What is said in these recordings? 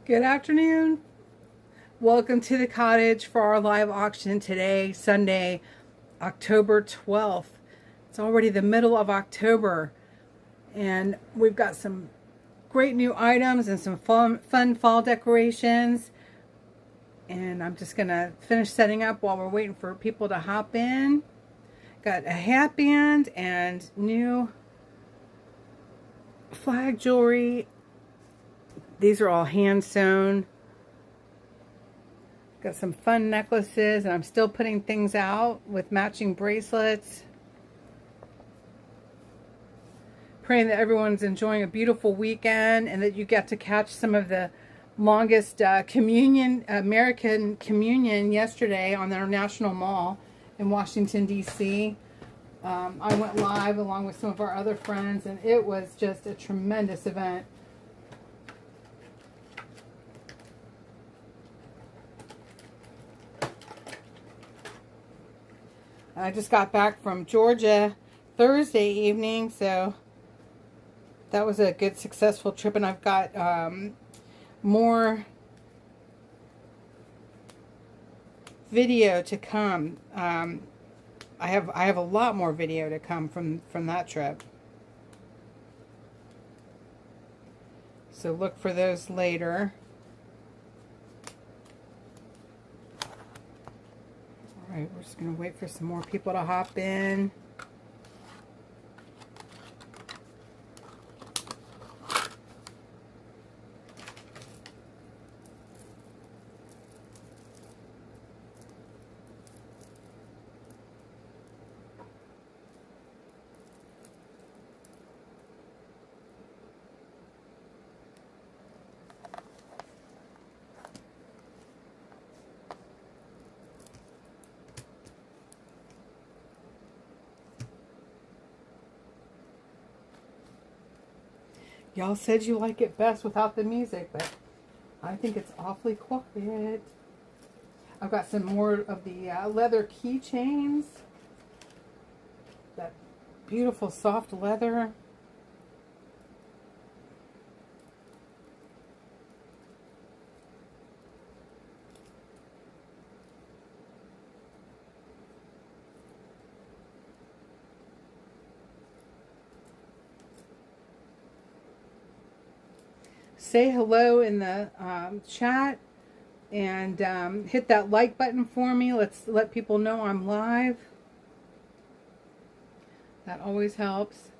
Good afternoon. Welcome to the cottage for our live auction today, Sunday, October 12th. It's already the middle of October, and we've got some great new items and some fun fall decorations. And I'm just going to finish setting up while we're waiting for people to hop in. Got a hat band and new flag jewelry. These are all hand sewn. Got some fun necklaces, and I'm still putting things out with matching bracelets. Praying that everyone's enjoying a beautiful weekend and that you get to catch some of the longest American communion yesterday on our National Mall in Washington, D.C. I went live along with some of our other friends, and it was just a tremendous event. I just got back from Georgia Thursday evening, so that was a good, successful trip, and I've got more video to come. I have a lot more video to come from that trip, so look for those later. Alright, we're just going to wait for some more people to hop in. Y'all said you like it best without the music, but I think it's awfully quiet. I've got some more of the leather keychains. That beautiful soft leather. Say hello in the chat, and hit that like button for me. Let's let people know I'm live. That always helps.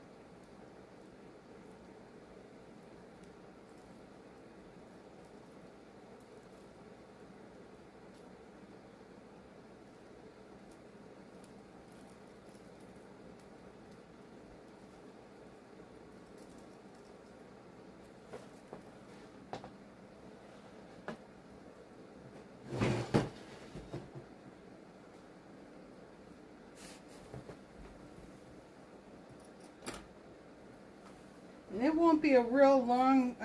It won't be a real long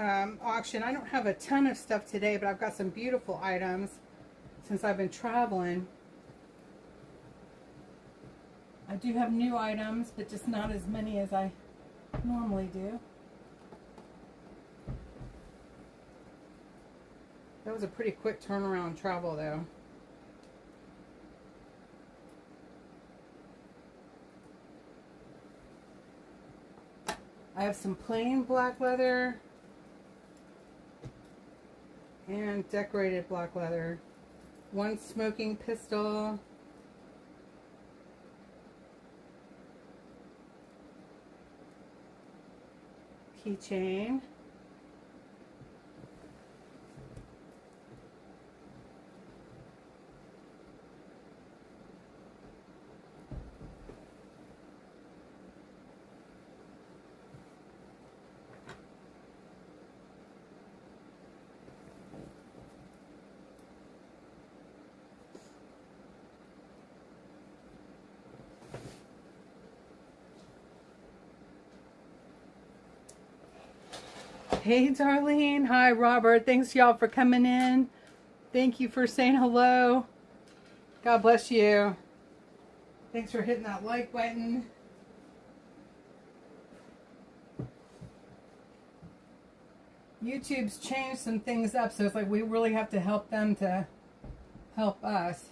auction. I don't have a ton of stuff today, but I've got some beautiful items since I've been traveling. I do have new items, but just not as many as I normally do. That was a pretty quick turnaround travel, though. I have some plain black leather and decorated black leather. One smoking pistol. Keychain. Hey, Darlene. Hi, Robert. Thanks, y'all, for coming in. Thank you for saying hello. God bless you. Thanks for hitting that like button. YouTube's changed some things up, so it's like we really have to help them to help us.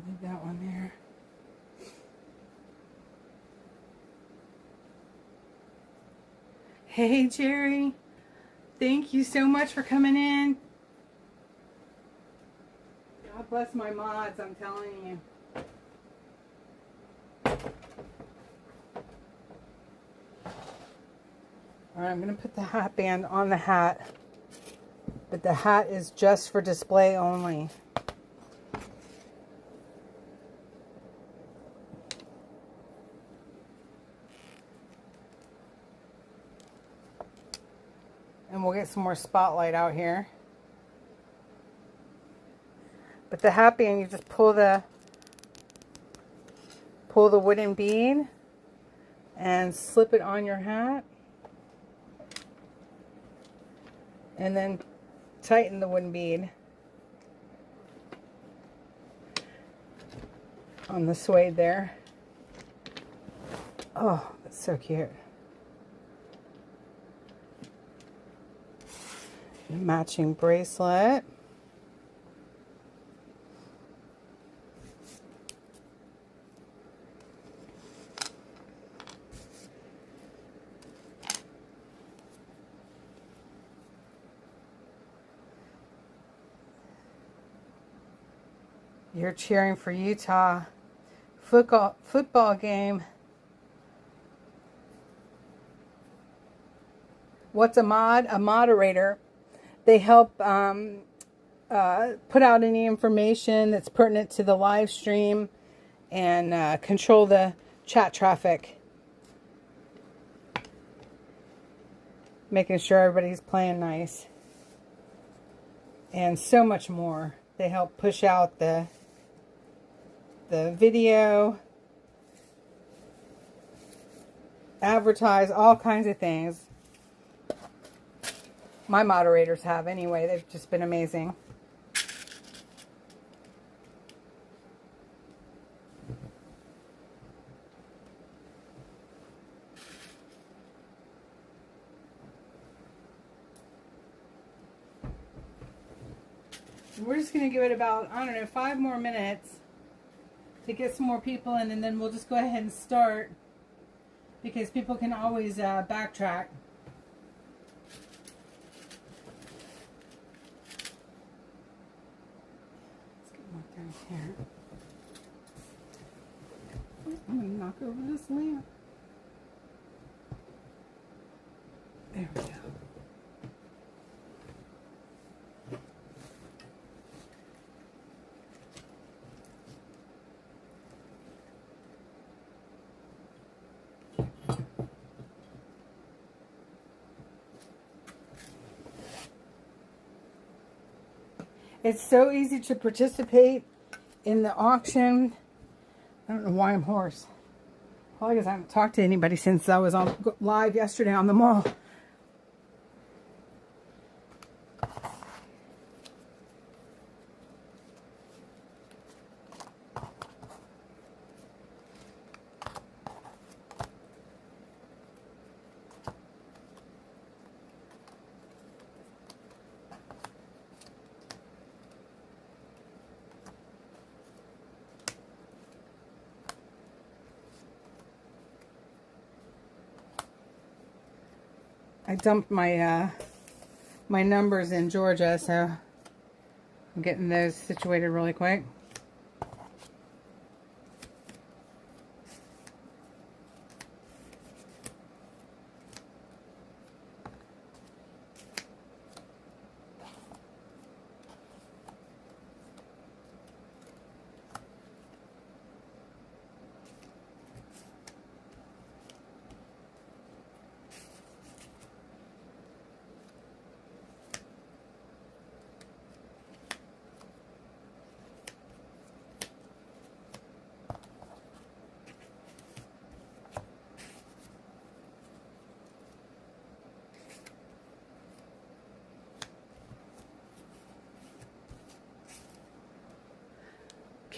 Leave that one there. Hey Jerry, thank you so much for coming in. God bless my mods, I'm telling you. Alright, I'm going to put the hat band on the hat, but the hat is just for display only. And we'll get some more spotlight out here. But the hat band, you just pull the wooden bead and slip it on your hat. And then tighten the wooden bead on the suede there. Oh, that's so cute. Matching bracelet. You're cheering for Utah football game. What's a mod? A moderator. They help put out any information that's pertinent to the live stream and control the chat traffic. Making sure everybody's playing nice. And so much more. They help push out the video, advertise all kinds of things. My moderators have anyway. They've just been amazing. We're just going to give it about, I don't know, 5 more minutes to get some more people in, and then we'll just go ahead and start, because people can always backtrack. Let's get more down here. I'm going to knock over this lamp. There we go. It's so easy to participate in the auction. I don't know why I'm hoarse. Probably because I haven't talked to anybody since I was on live yesterday on the mall. I dumped my my numbers in Georgia, so I'm getting those situated really quick.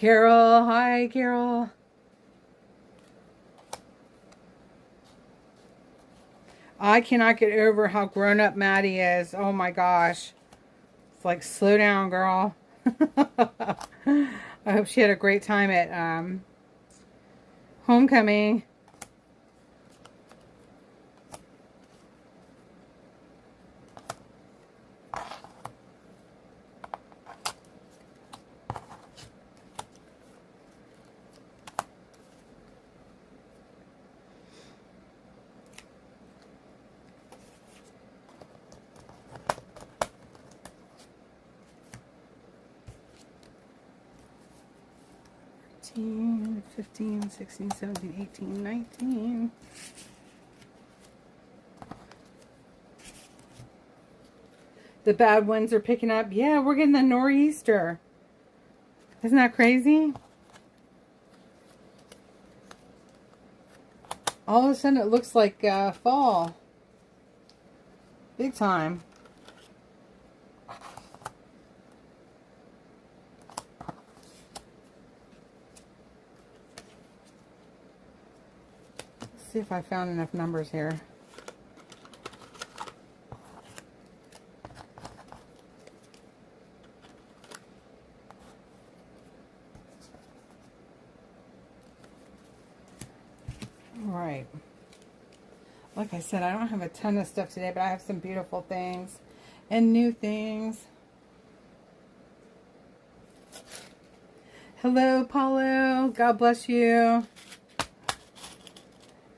Carol. Hi, Carol. I cannot get over how grown up Maddie is. Oh my gosh. It's like, slow down, girl. I hope she had a great time at homecoming. $15, $16, $17, $18, $19. The bad winds are picking up. Yeah, we're getting the nor'easter. Isn't that crazy? All of a sudden it looks like fall. Big time. See if I found enough numbers here. All right. Like I said, I don't have a ton of stuff today, but I have some beautiful things and new things. Hello, Paulo. God bless you.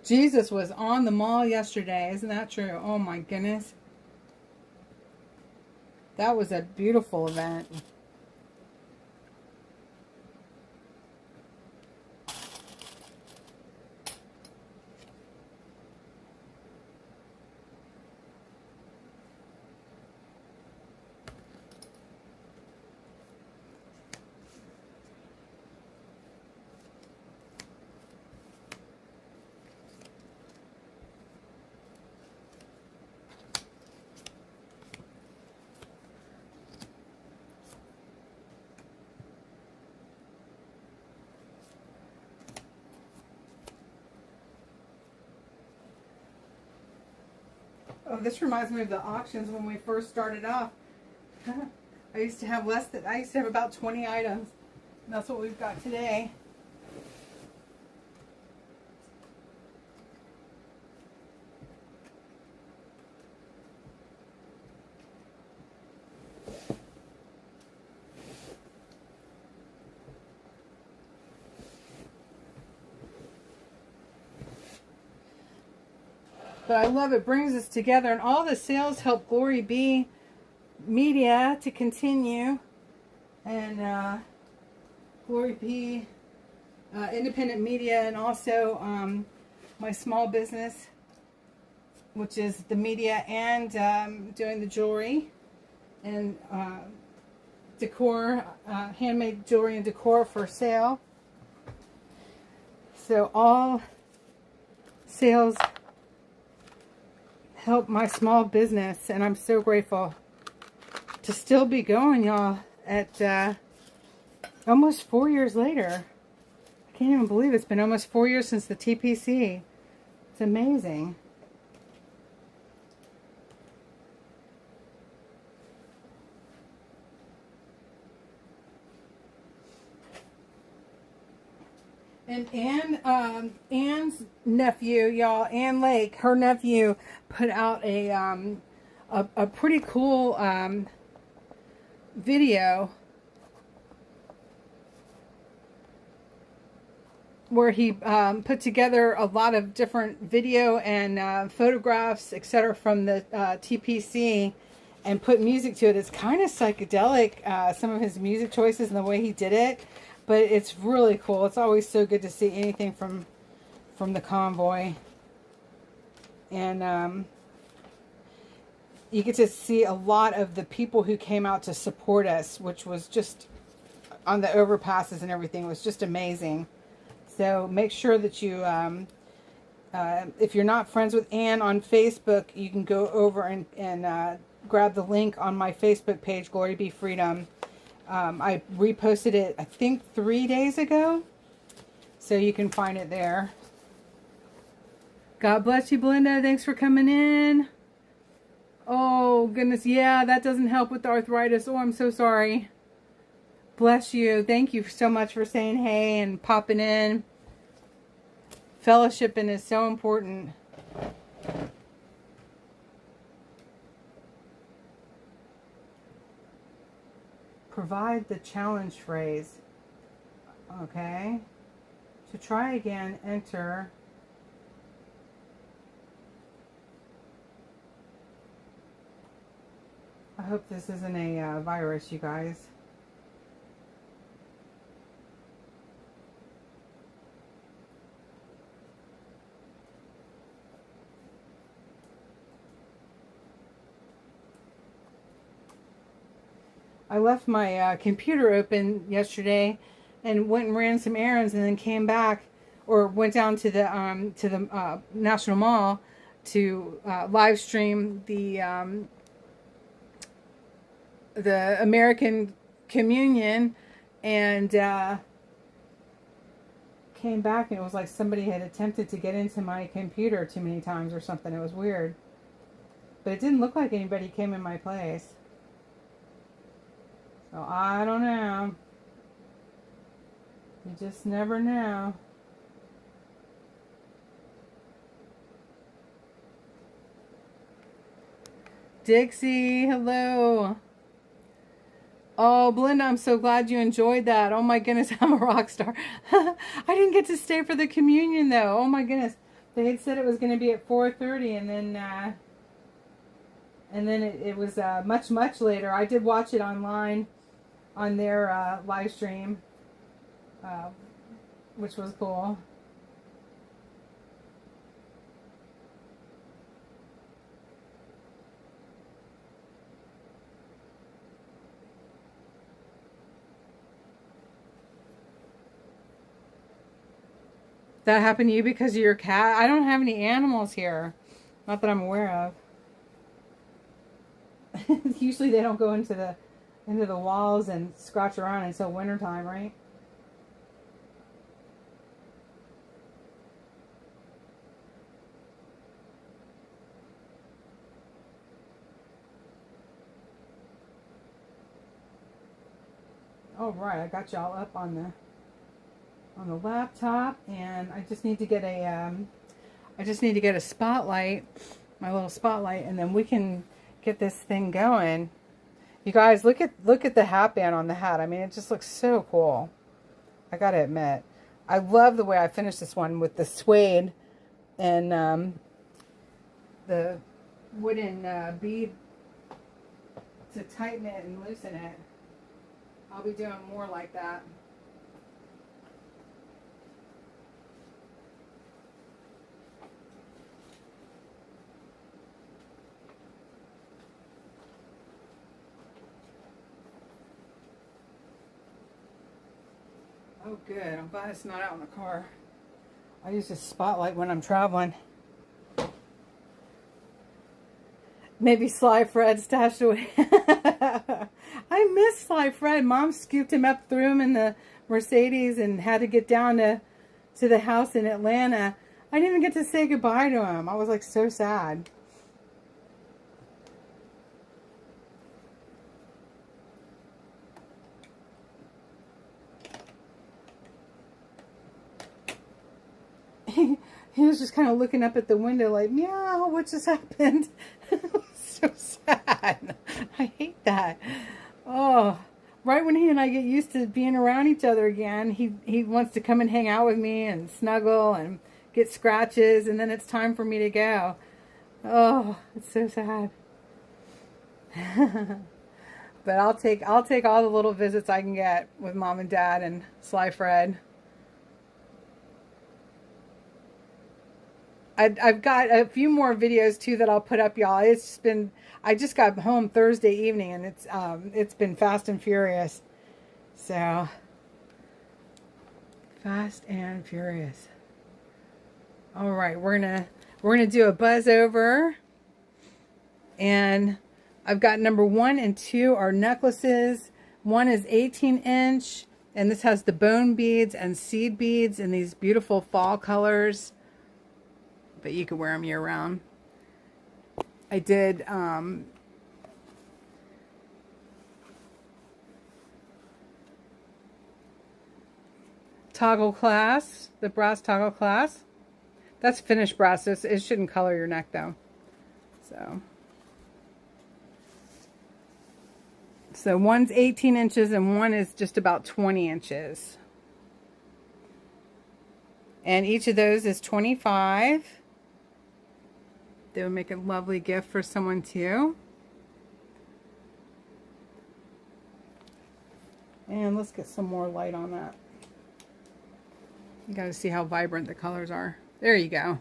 Jesus was on the mall yesterday. Isn't that true? Oh my goodness. That was a beautiful event. Oh, this reminds me of the auctions when we first started off. I used to have about 20 items. And that's what we've got today. But I love it. Brings us together, and all the sales help GloryBee Media to continue, and GloryBee Independent Media, and also my small business, which is the media and doing the jewelry and decor, handmade jewelry and decor for sale. So all sales help my small business, and I'm so grateful to still be going, y'all, at almost 4 years later. I can't even believe it's been almost 4 years since the TPC. It's amazing. And Ann's nephew, y'all, Ann Lake, her nephew put out a pretty cool video where he put together a lot of different video and photographs, etc., from the TPC, and put music to it. It's kind of psychedelic, some of his music choices and the way he did it. But it's really cool. It's always so good to see anything from the convoy. And you get to see a lot of the people who came out to support us, which was just on the overpasses and everything. It was just amazing. So make sure that you, if you're not friends with Ann on Facebook, you can go over and grab the link on my Facebook page, GloryBeeFreedom. I reposted it, I think 3 days ago. So you can find it there. God bless you, Belinda. Thanks for coming in. Oh, goodness. Yeah, that doesn't help with the arthritis. Oh, I'm so sorry. Bless you. Thank you so much for saying hey and popping in. Fellowshipping is so important. Provide the challenge phrase. Okay. To try again, enter. I hope this isn't a virus, you guys. I left my computer open yesterday and went and ran some errands, and then came back, or went down to the National Mall to live stream the American Communion, and came back, and it was like somebody had attempted to get into my computer too many times or something. It was weird, but it didn't look like anybody came in my place. So I don't know. You just never know. Dixie, hello. Oh, Belinda, I'm so glad you enjoyed that. Oh my goodness, I'm a rock star. I didn't get to stay for the communion though. Oh my goodness. They had said it was going to be at 4:30, and then it was much later. I did watch it online on their live stream, which was cool. That happened to you because of your cat? I don't have any animals here. Not that I'm aware of. Usually they don't go into the walls and scratch around until wintertime, right? All right, I got y'all up on the laptop, and I just need to get a spotlight, my little spotlight, and then we can get this thing going. You guys, look at the hat band on the hat. I mean, it just looks so cool. I gotta admit, I love the way I finished this one with the suede and the wooden bead to tighten it and loosen it. I'll be doing more like that. Oh, good. I'm glad it's not out in the car. I use this spotlight when I'm traveling. Maybe Sly Fred stashed away. I miss Sly Fred. Mom scooped him up, threw him in the Mercedes, and had to get down to the house in Atlanta. I didn't even get to say goodbye to him. I was like so sad. He was just kind of looking up at the window like, meow, what just happened? So sad. I hate that. Oh, right when he and I get used to being around each other again, he wants to come and hang out with me and snuggle and get scratches, and then it's time for me to go. Oh, it's so sad. But I'll take all the little visits I can get with Mom and Dad and Sly Fred. I've got a few more videos too that I'll put up, y'all. It's just been, I just got home Thursday evening, and it's been fast and furious. So fast and furious. All right, we're gonna do a buzz over, and I've got number 1 and 2 are necklaces One is 18-inch, and this has the bone beads and seed beads in these beautiful fall colors. But you can wear them year round. I did toggle clasp, the brass toggle clasp. That's finished brass. It shouldn't color your neck though. So one's 18 inches and one is just about 20 inches. And each of those is $25. They would make a lovely gift for someone too. And let's get some more light on that. You got to see how vibrant the colors are. There you go.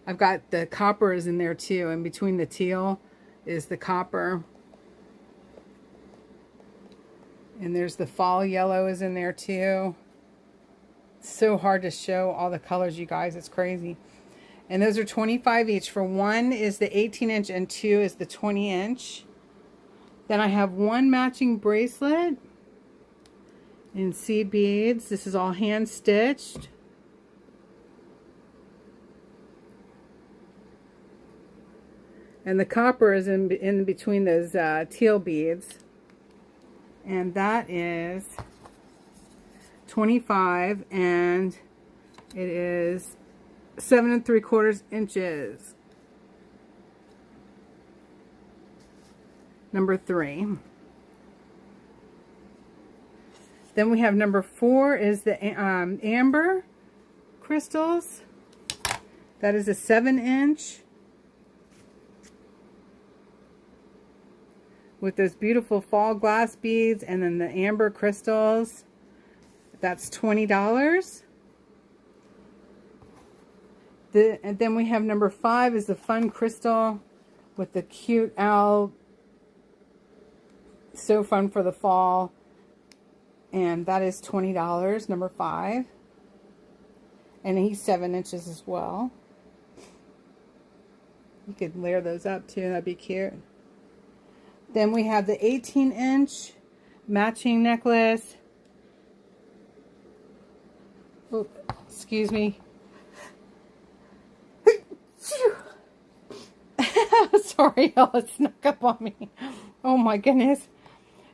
I've got the copper is in there too, and between the teal is the copper. And there's the fall yellow is in there too. It's so hard to show all the colors, you guys. It's crazy. And those are $25 each. For one is the 18-inch and two is the 20-inch. Then I have one matching bracelet in seed beads. This is all hand stitched. And the copper is in between those teal beads. And that is $25, and it is 7 3/4 inches. Number 3. Then we have number 4 is the amber crystals. That is a 7-inch. With those beautiful fall glass beads and then the amber crystals. That's $20. And then we have number 5 is the fun crystal with the cute owl. So fun for the fall. And that is $20, number 5. And he's 7 inches as well. You could layer those up too, that'd be cute. Then we have the 18-inch matching necklace. Oh, excuse me. Sorry, y'all, it snuck up on me. Oh my goodness.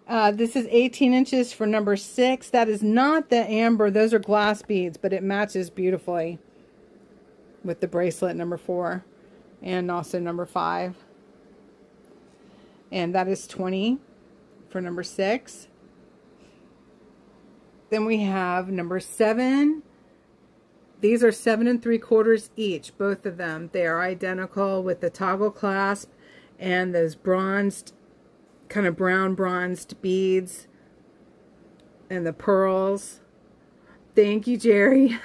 This is 18 inches for number 6. That is not the amber. Those are glass beads, but it matches beautifully with the bracelet number 4 and also number 5. And that is $20 for number 6. Then we have number 7. These are 7 3/4 each, both of them. They are identical with the toggle clasp and those bronzed, kind of brown bronzed beads and the pearls. Thank you, Jerry.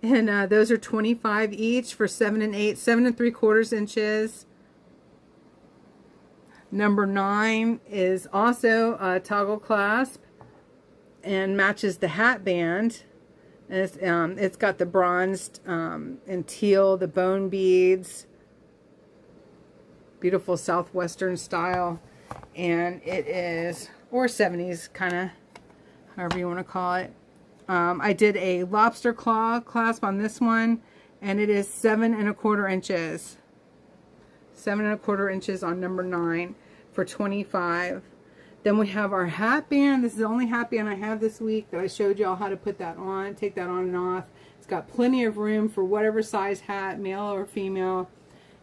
And those are $25 each for 7 3/4 inches. Number 9 is also a toggle clasp and matches the hat band. And it's got the bronzed and teal, the bone beads. Beautiful southwestern style. And it is, or 70s kind of, however you want to call it. I did a lobster claw clasp on this one, and it is 7 1/4 inches. 7 1/4 inches on number 9 for $25. Then we have our hat band. This is the only hat band I have this week that I showed y'all how to put that on, take that on and off. It's got plenty of room for whatever size hat, male or female.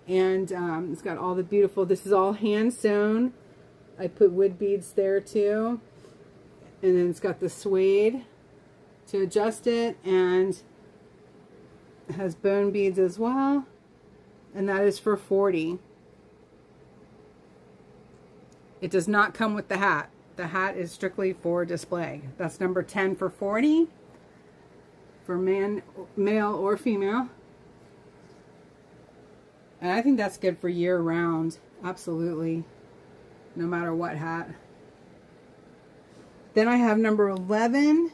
And it's got all the beautiful, this is all hand sewn. I put wood beads there too. And then it's got the suede to adjust it, and it has bone beads as well. And that is for $40. It does not come with the hat. The hat is strictly for display. That's number 10 for $40 for male or female. And I think that's good for year round. Absolutely. No matter what hat. Then I have number 11.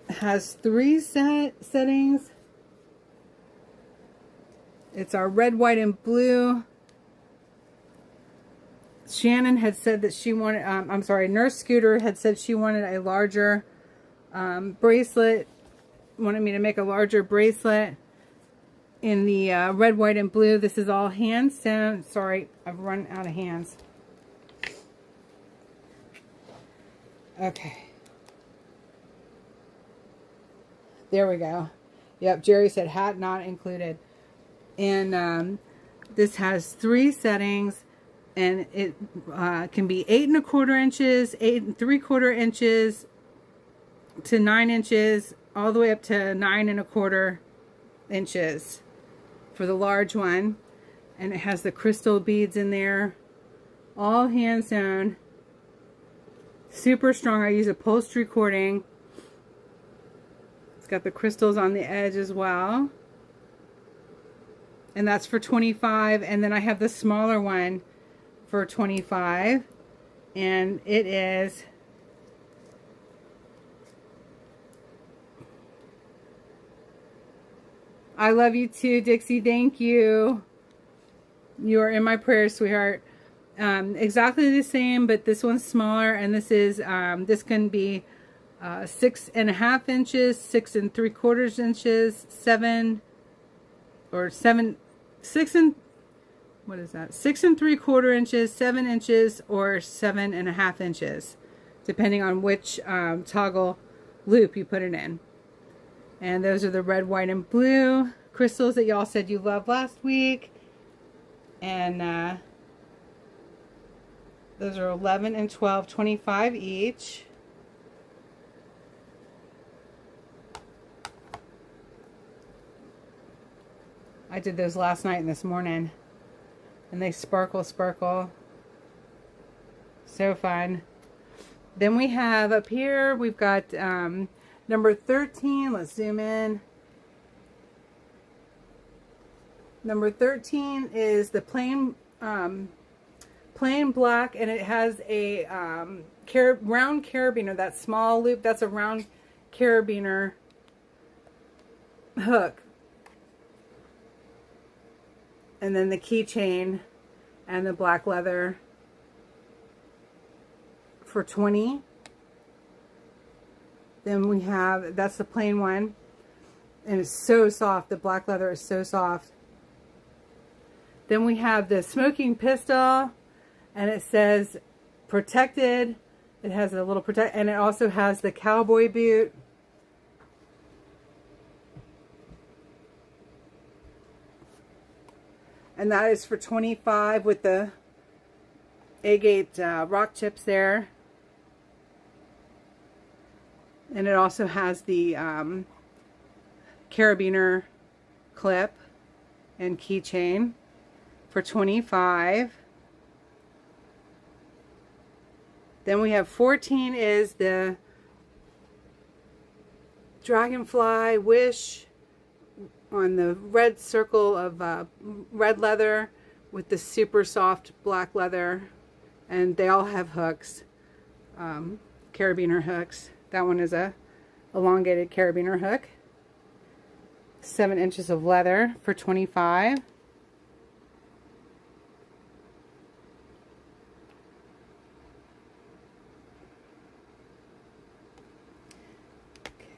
It has 3 settings. It's our red, white, and blue Shannon had said that she wanted, I'm sorry, Nurse Scooter had said she wanted a larger bracelet, wanted me to make a larger bracelet in the red, white, and blue. This is all hand sewn. Sorry, I've run out of hands. Okay. There we go. Yep, Jerry said hat not included. And this has 3 settings, and it can be 8 1/4 inches, 8 3/4 inches, to 9 inches, all the way up to 9 1/4 inches for the large one. And it has the crystal beads in there, all hand sewn, super strong. I use upholstery cording. It's got the crystals on the edge as well. And that's for $25. And then I have the smaller one for $25. And it is I love you too, Dixie. Thank you. You are in my prayers, sweetheart. Exactly the same, but this one's smaller, and this is this can be 6 1/2 inches, 6 3/4 inches, 7 or 7 6 and what is that? 6 3/4 inches, 7 inches, or 7 1/2 inches, depending on which toggle loop you put it in. And those are the red, white, and blue crystals that y'all said you loved last week. And those are 11 and 12, 25 each. I did those last night and this morning. And they sparkle, sparkle. So fun. Then we have up here, we've got number 13. Let's zoom in. Number 13 is the plain black, and it has a round carabiner. That small loop, that's a round carabiner hook. And then the keychain and the black leather for $20. Then we have, that's the plain one, and it's so soft. The black leather is so soft. Then we have the smoking pistol, and it says protected. It has a little protect, and it also has the cowboy boot. And that is for $25 with the agate rock chips there. And it also has the carabiner clip and keychain for $25. Then we have 14 is the Dragonfly Wish on the red circle of red leather with the super soft black leather, and they all have hooks, carabiner hooks. That one is a elongated carabiner hook. 7 inches of leather for $25.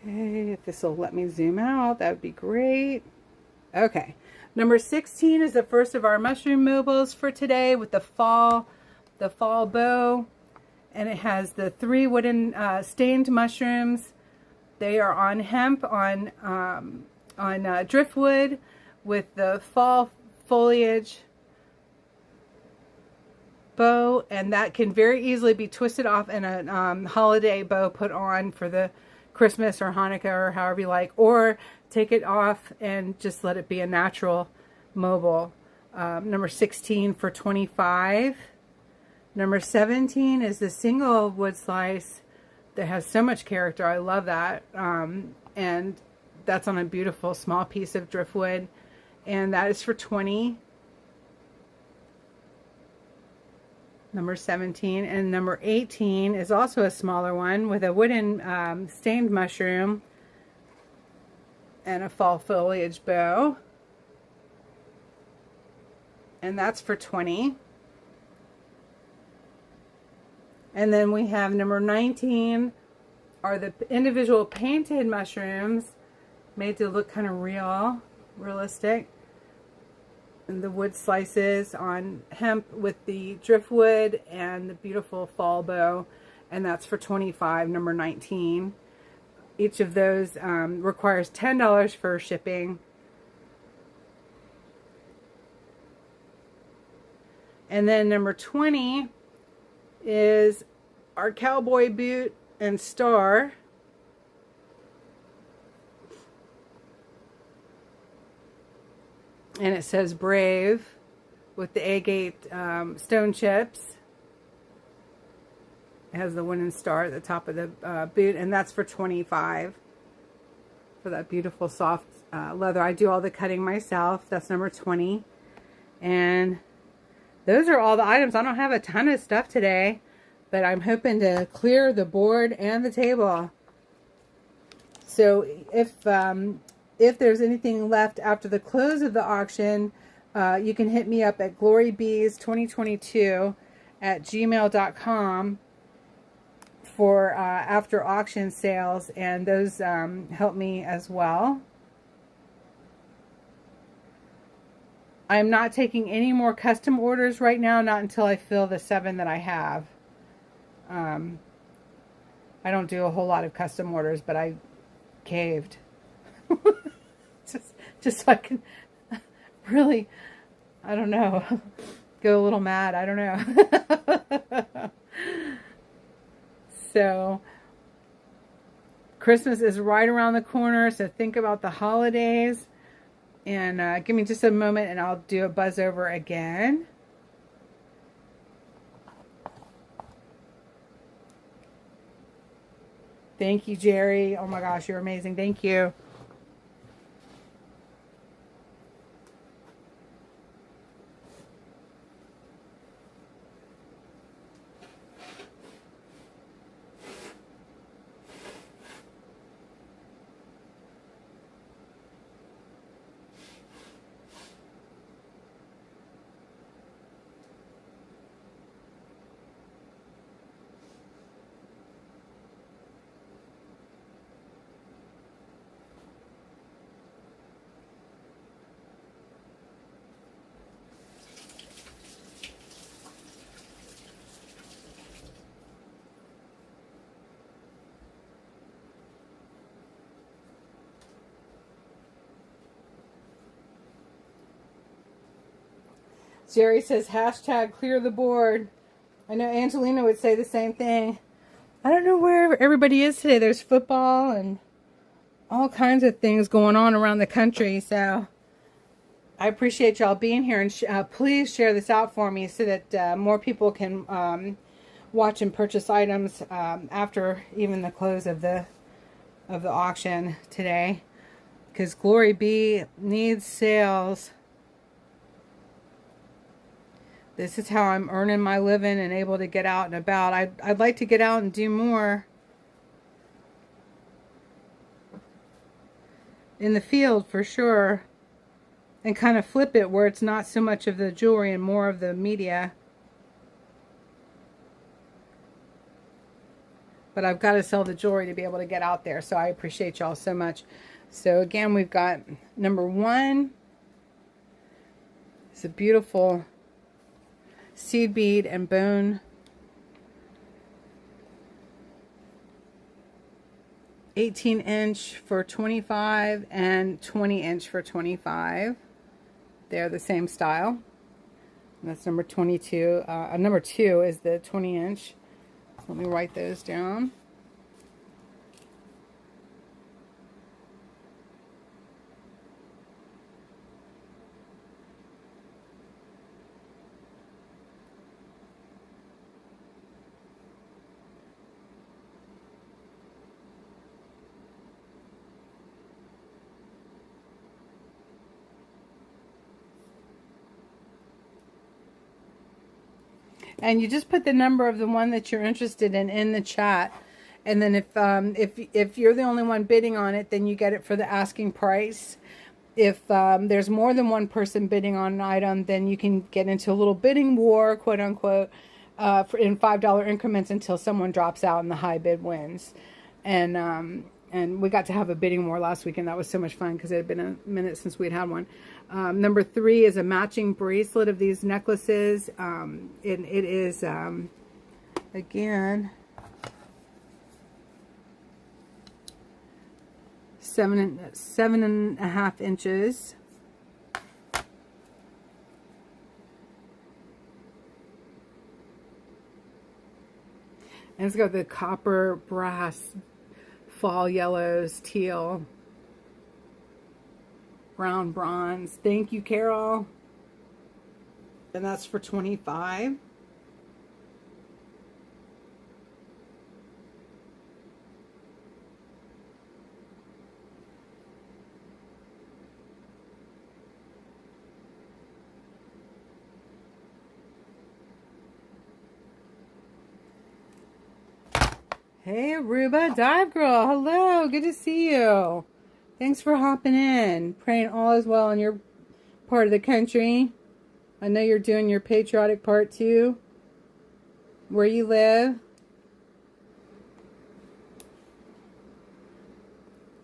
Okay, if this will let me zoom out, that would be great. Okay, number 16 is the first of our mushroom mobiles for today with the fall bow, and it has the 3 wooden stained mushrooms. They are on hemp, on driftwood with the fall foliage bow, and that can very easily be twisted off and a holiday bow put on for the Christmas or Hanukkah or however you like, or take it off and just let it be a natural mobile. Number 16 for $25. Number 17 is the single wood slice that has so much character. I love that. And that's on a beautiful small piece of driftwood, and that is for $20. Number 17. And number 18 is also a smaller one with a wooden stained mushroom and a fall foliage bow, and that's for $20. And then we have number 19 are the individual painted mushrooms made to look kind of realistic. And the wood slices on hemp with the driftwood and the beautiful fall bow. And that's for $25, number 19. Each of those requires $10 for shipping. And then number 20 is our cowboy boot and star. And it says Brave with the agate stone chips. It has the wooden star at the top of the boot, and that's for $25 for that beautiful soft leather. I do all the cutting myself. That's number 20. And those are all the items. I don't have a ton of stuff today, but I'm hoping to clear the board and the table. So if there's anything left after the close of the auction, you can hit me up at GloryBees2022@gmail.com for after auction sales, and those help me as well. I'm not taking any more custom orders right now, not until I fill the 7 that I have. I don't do a whole lot of custom orders, but I caved. just so I can really, I don't know, go a little mad. I don't know. So Christmas is right around the corner, so think about the holidays. And give me just a moment and I'll do a buzz over again. Thank you, Jerry. Oh my gosh, you're amazing. Thank you. Jerry says, hashtag clear the board. I know Angelina would say the same thing. I don't know where everybody is today. There's football and all kinds of things going on around the country. So I appreciate y'all being here. And please share this out for me so that more people can watch and purchase items after even the close of the auction today. Because GloryBee needs sales. This is how I'm earning my living and able to get out and about. I'd like to get out and do more in the field for sure. And kind of flip it where it's not so much of the jewelry and more of the media. But I've got to sell the jewelry to be able to get out there. So I appreciate y'all so much. So again, we've got number 1. It's a beautiful seed bead and bone 18-inch for $25 and 20-inch for $25. They're the same style. And that's number 22. Number 2 is the 20-inch. Let me write those down. And you just put the number of the one that you're interested in the chat. And then if you're the only one bidding on it, then you get it for the asking price. If there's more than one person bidding on an item, then you can get into a little bidding war, quote unquote, in $5 increments until someone drops out and the high bid wins. And we got to have a bidding war last week, and that was so much fun because it had been a minute since we'd had one. Number 3 is a matching bracelet of these necklaces. It is, again, 7.5 inches. And it's got the copper, brass, fall yellows, teal, brown, bronze. Thank you, Carol. And that's for $25. Hey, Aruba Dive Girl. Hello. Good to see you. Thanks for hopping in. Praying all is well in your part of the country. I know you're doing your patriotic part too, where you live.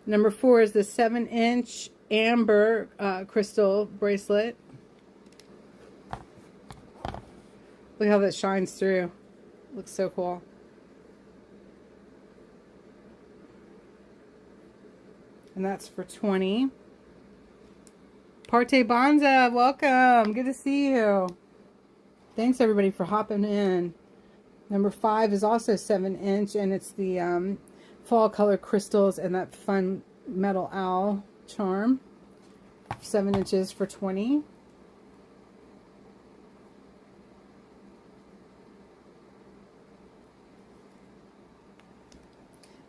Number 4 is the 7-inch amber crystal bracelet. Look how that shines through. Looks so cool. And that's for $20. Parte Bonza, welcome. Good to see you. Thanks everybody for hopping in. Number 5 is also 7-inch, and it's the fall color crystals and that fun metal owl charm. 7 inches for $20.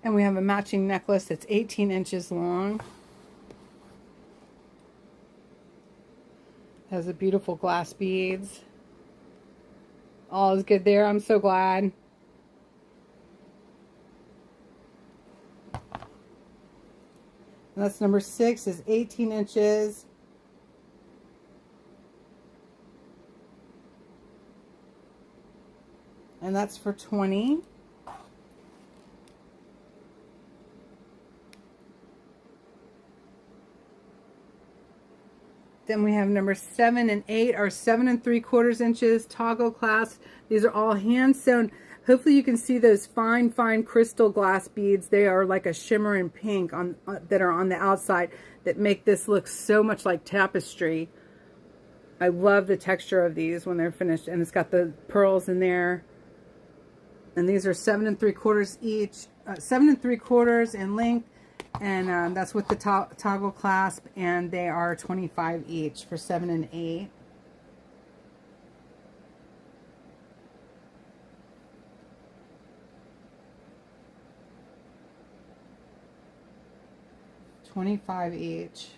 And we have a matching necklace that's 18 inches long. Has the beautiful glass beads. All is good there. I'm so glad. And that's number 6, is 18 inches. And that's for $20. Then we have number 7 and 8 are 7 3/4 inches toggle clasp. These are all hand sewn. Hopefully you can see those fine crystal glass beads. They are like a shimmer and pink on that are on the outside that make this look so much like tapestry. I love the texture of these when they're finished, and it's got the pearls in there. And these are 7 3/4 each, 7 3/4 in length. And that's with the toggle clasp, and they are $25 each for 7 and 8. $25 each.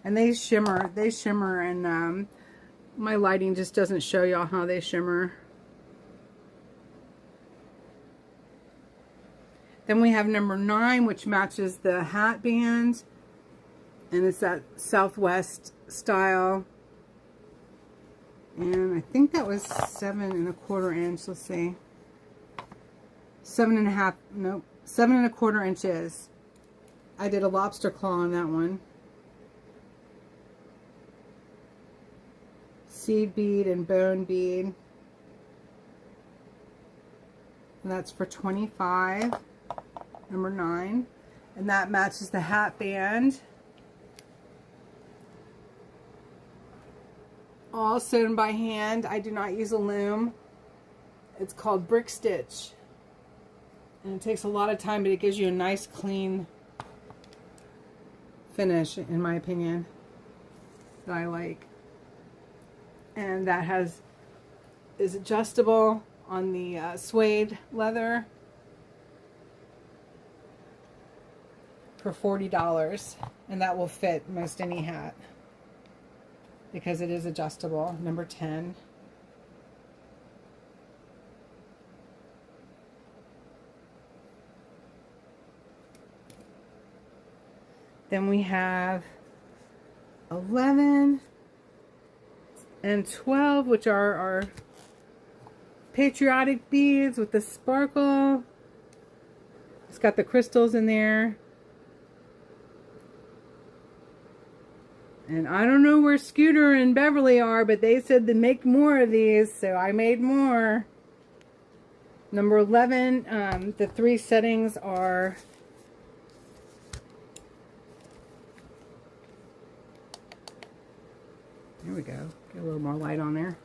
And they shimmer, and my lighting just doesn't show y'all how they shimmer. Then we have number 9, which matches the hat band, and it's that Southwest style. And I think that was 7 1/4 inch. Let's see, 7 1/2. Nope, 7 1/4 inches. I did a lobster claw on that one. Seed bead and bone bead. And that's for $25. Number 9, and that matches the hat band. All sewn by hand. I do not use a loom. It's called brick stitch, and it takes a lot of time, but it gives you a nice clean finish, in my opinion, that I like. And that is adjustable on the suede leather for $40, and that will fit most any hat because it is adjustable. Number 10. Then we have 11 and 12, which are our patriotic beads with the sparkle. It's got the crystals in there. And I don't know where Scooter and Beverly are, but they said to make more of these, so I made more. Number 11, the 3 settings are there we go. Get a little more light on there.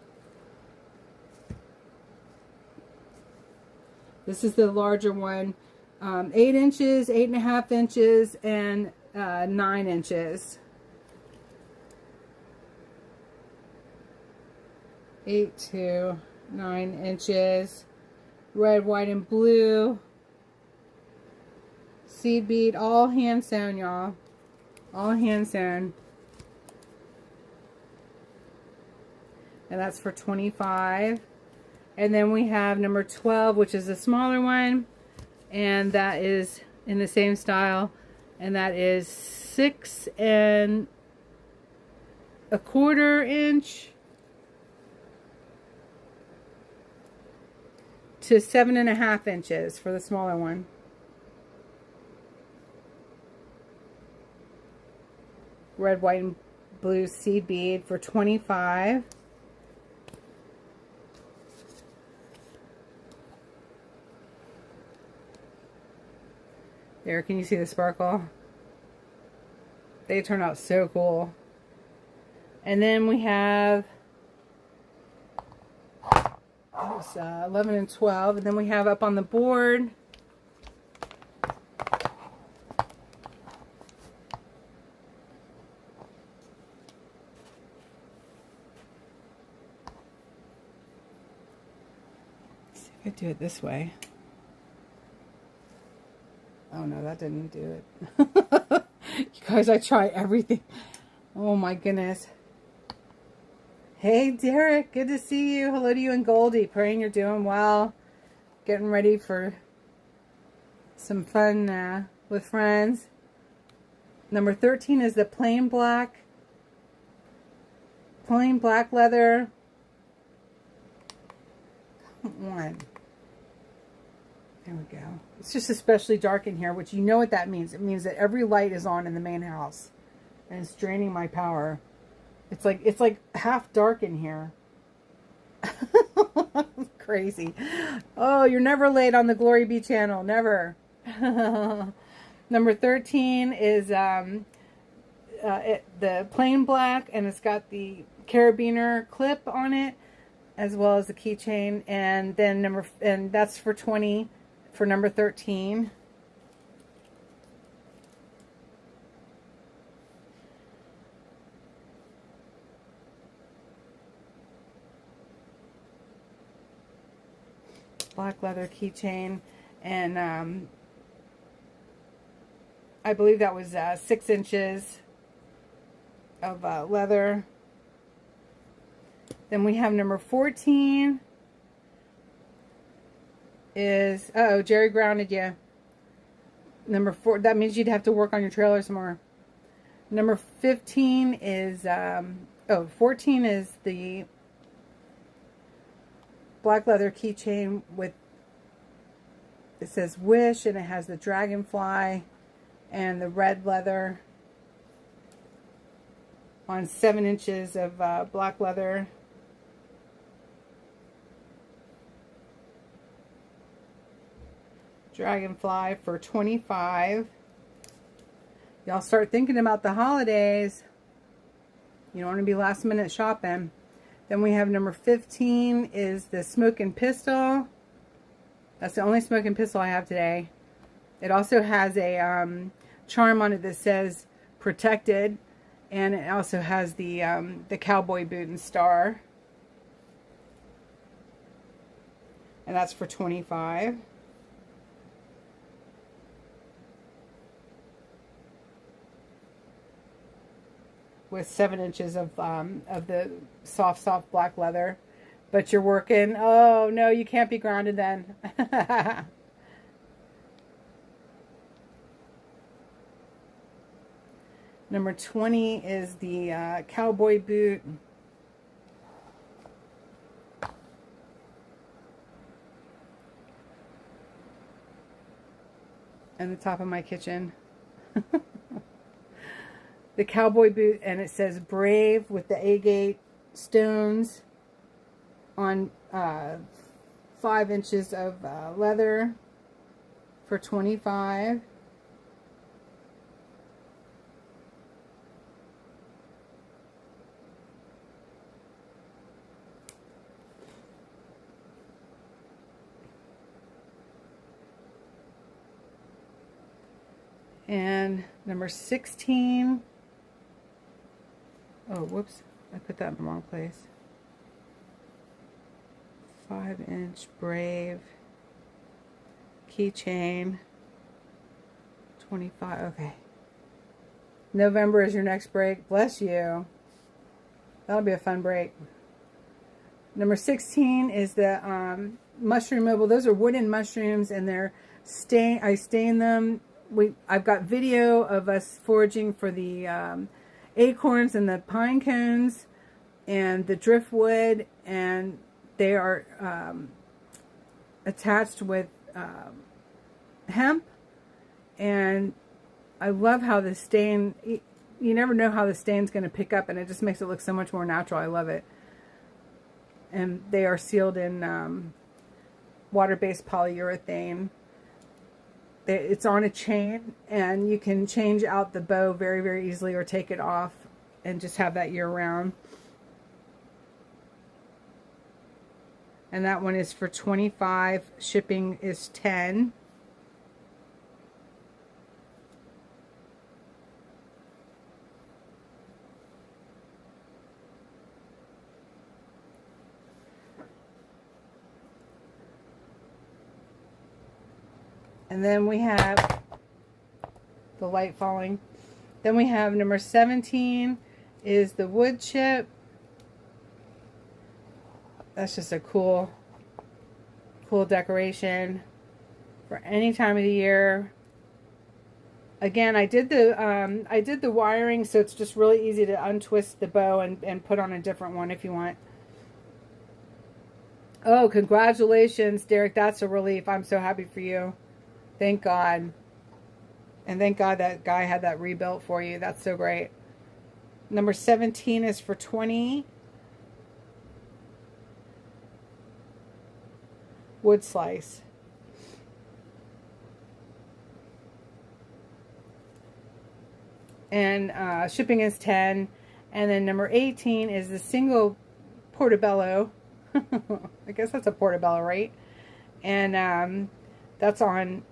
This is the larger one. 8 inches, 8.5 inches, and 9 inches. 8 to 9 inches. Red, white, and blue. Seed bead, all hand sewn, y'all. All hand sewn. And that's for $25. And then we have number 12, which is a smaller one. And that is in the same style. And that is 6 1/4 inch to 7.5 inches for the smaller one. Red, white, and blue seed bead for $25. There, can you see the sparkle? They turn out so cool. And then we have 11 and 12. And then we have up on the board let's see if I do it this way. Oh no, that didn't do it. You guys, I try everything. Oh my goodness. Hey Derek, good to see you. Hello to you and Goldie. Praying you're doing well. Getting ready for some fun with friends. Number 13 is the plain black leather. Come on. There we go. It's just especially dark in here, which you know what that means. It means that every light is on in the main house. And it's draining my power. It's like half dark in here. Crazy. Oh, you're never late on the GloryBee channel. Never. Number 13 is the plain black, and it's got the carabiner clip on it, as well as the keychain. And then that's for $20 for number 13. Black leather keychain, and I believe that was 6 inches of leather. Then we have number 14 is, uh-oh, Jerry grounded you. Number 4, that means you'd have to work on your trailer some more. Number 15 is, 14 is the black leather keychain with, it says Wish, and it has the dragonfly and the red leather on 7 inches of black leather. Dragonfly for $25. Y'all start thinking about the holidays. You don't want to be last minute shopping. Then we have number 15 is the smoking pistol. That's the only smoking pistol I have today. It also has a charm on it that says protected, and it also has the cowboy boot and star. And that's for $25. With 7 inches of the soft black leather. But you're working. Oh no, you can't be grounded then. Number 20 is the cowboy boot. And the top of my kitchen. The cowboy boot, and it says brave with the agate stones on 5 inches of leather for $25. And number 16. Oh, whoops. I put that in the wrong place. 5-inch brave keychain. 25. Okay. November is your next break. Bless you. That'll be a fun break. Number 16 is the mushroom mobile. Those are wooden mushrooms, and they're I stain them. I've got video of us foraging for the acorns and the pine cones and the driftwood, and they are attached with hemp. And I love how the stain, you never know how the stain's going to pick up, and it just makes it look so much more natural. I love it. And they are sealed in water-based polyurethane. It's on a chain, and you can change out the bow very, very easily, or take it off and just have that year-round. And that one is for $25. Shipping is $10. And then we have the light falling. Then we have number 17 is the wood chip. That's just a cool decoration for any time of the year. Again, I did the wiring, so it's just really easy to untwist the bow and put on a different one if you want. Oh, congratulations, Derek. That's a relief. I'm so happy for you. Thank God. And thank God that guy had that rebuilt for you. That's so great. Number 17 is for $20. Wood slice. And shipping is $10. And then number 18 is the single portobello. I guess that's a portobello, right? And that's on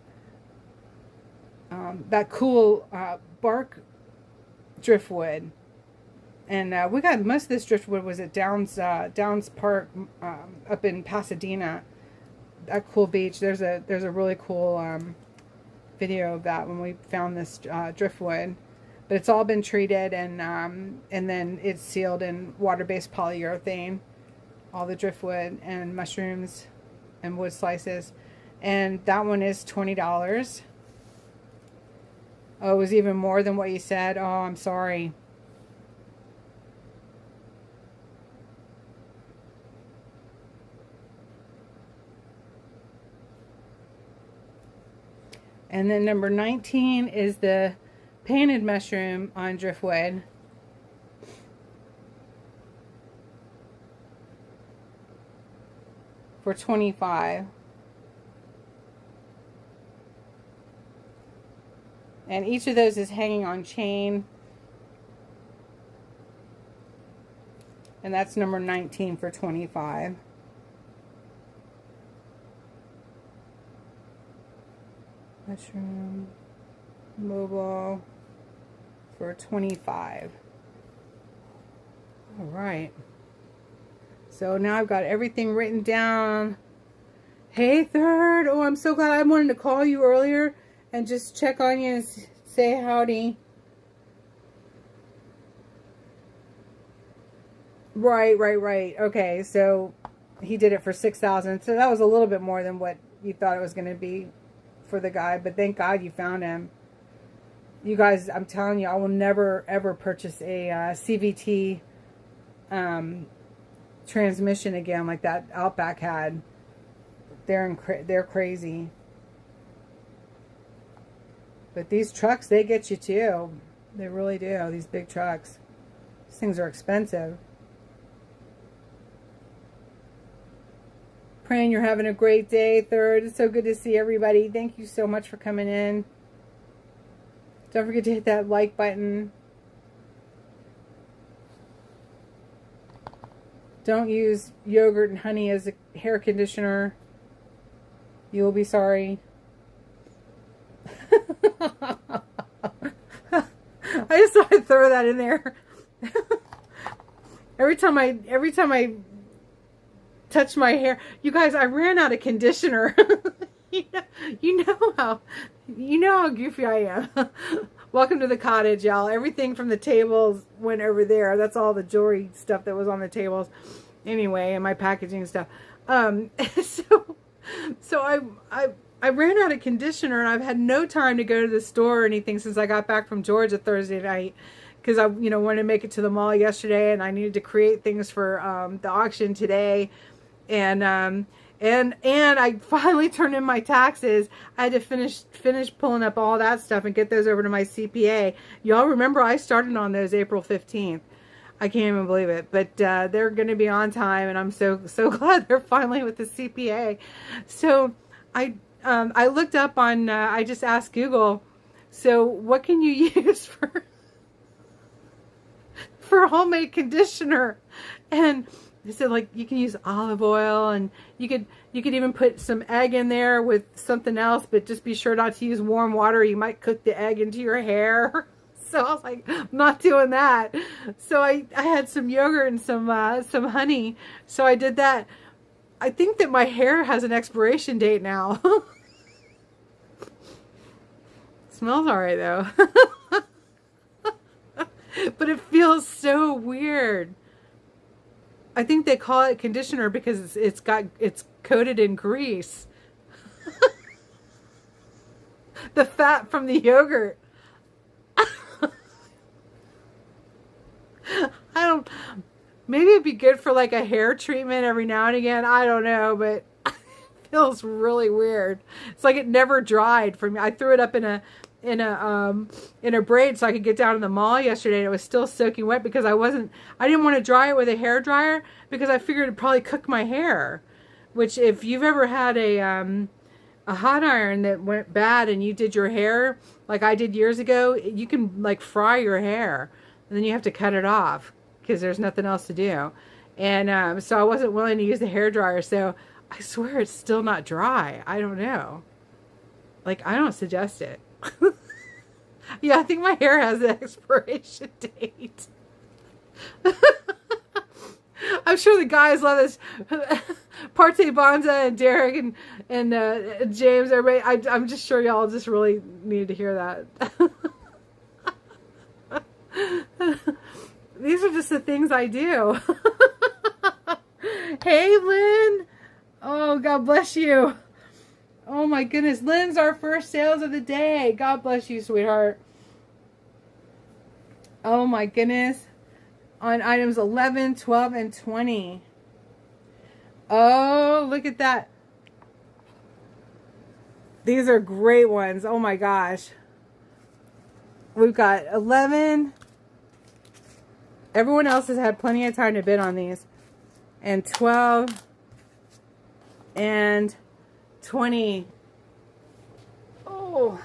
that cool bark driftwood. And we got most of this driftwood was at Downs Park up in Pasadena. That cool beach. There's a really cool video of that when we found this driftwood. But it's all been treated, and then it's sealed in water-based polyurethane. All the driftwood and mushrooms and wood slices. And that one is $20. Oh, it was even more than what you said. Oh, I'm sorry. And then number 19 is the painted mushroom on driftwood. For $25. And each of those is hanging on chain. And that's number 19 for $25. Mushroom mobile for $25. All right. So now I've got everything written down. Hey, Third. Oh, I'm so glad. I wanted to call you earlier and just check on you and say howdy. Right. Okay, so he did it for $6,000. So that was a little bit more than what you thought it was going to be for the guy. But thank God you found him. You guys, I'm telling you, I will never ever purchase a CVT transmission again like that Outback had. They're crazy. But these trucks, they get you too. They really do. These big trucks. These things are expensive. Praying you're having a great day, Third. It's so good to see everybody. Thank you so much for coming in. Don't forget to hit that like button. Don't use yogurt and honey as a hair conditioner. You will be sorry. I just thought I'd throw that in there. every time I touch my hair, you guys, I ran out of conditioner. you know how goofy I am. Welcome to the cottage, y'all. Everything from the tables went over there. That's all the jewelry stuff that was on the tables. Anyway, and my packaging stuff. So I ran out of conditioner, and I've had no time to go to the store or anything since I got back from Georgia Thursday night, because I wanted to make it to the mall yesterday, and I needed to create things for the auction today, and I finally turned in my taxes. I had to finish pulling up all that stuff and get those over to my CPA. Y'all remember I started on those April 15th. I can't even believe it, but they're going to be on time, and I'm so glad they're finally with the CPA. So I looked up on, I just asked Google, so what can you use for homemade conditioner? And they said, like, you can use olive oil, and you could even put some egg in there with something else, but just be sure not to use warm water. You might cook the egg into your hair. So I was like, I'm not doing that. So I had some yogurt and some honey. So I did that. I think that my hair has an expiration date now. Smells alright though. But it feels so weird. I think they call it conditioner because it's coated in grease. The fat from the yogurt. Maybe it'd be good for like a hair treatment every now and again. I don't know, but it feels really weird. It's like it never dried for me. I threw it up in a braid so I could get down to the mall yesterday, and it was still soaking wet because I didn't want to dry it with a hair dryer because I figured it'd probably cook my hair. Which, if you've ever had a hot iron that went bad and you did your hair like I did years ago, you can like fry your hair, and then you have to cut it off because there's nothing else to do. And so I wasn't willing to use the hair dryer, so I swear it's still not dry. I don't know. Like, I don't suggest it. Yeah, I think my hair has an expiration date. I'm sure the guys love this. Parte Bonza and Derek and James, everybody. I'm just sure y'all just really needed to hear that. These are just the things I do. Hey, Lynn. Oh, God bless you. Oh, my goodness. Lynn's our first sales of the day. God bless you, sweetheart. Oh, my goodness. On items 11, 12, and 20. Oh, look at that. These are great ones. Oh, my gosh. We've got 11. Everyone else has had plenty of time to bid on these. And 12 and 20. Oh.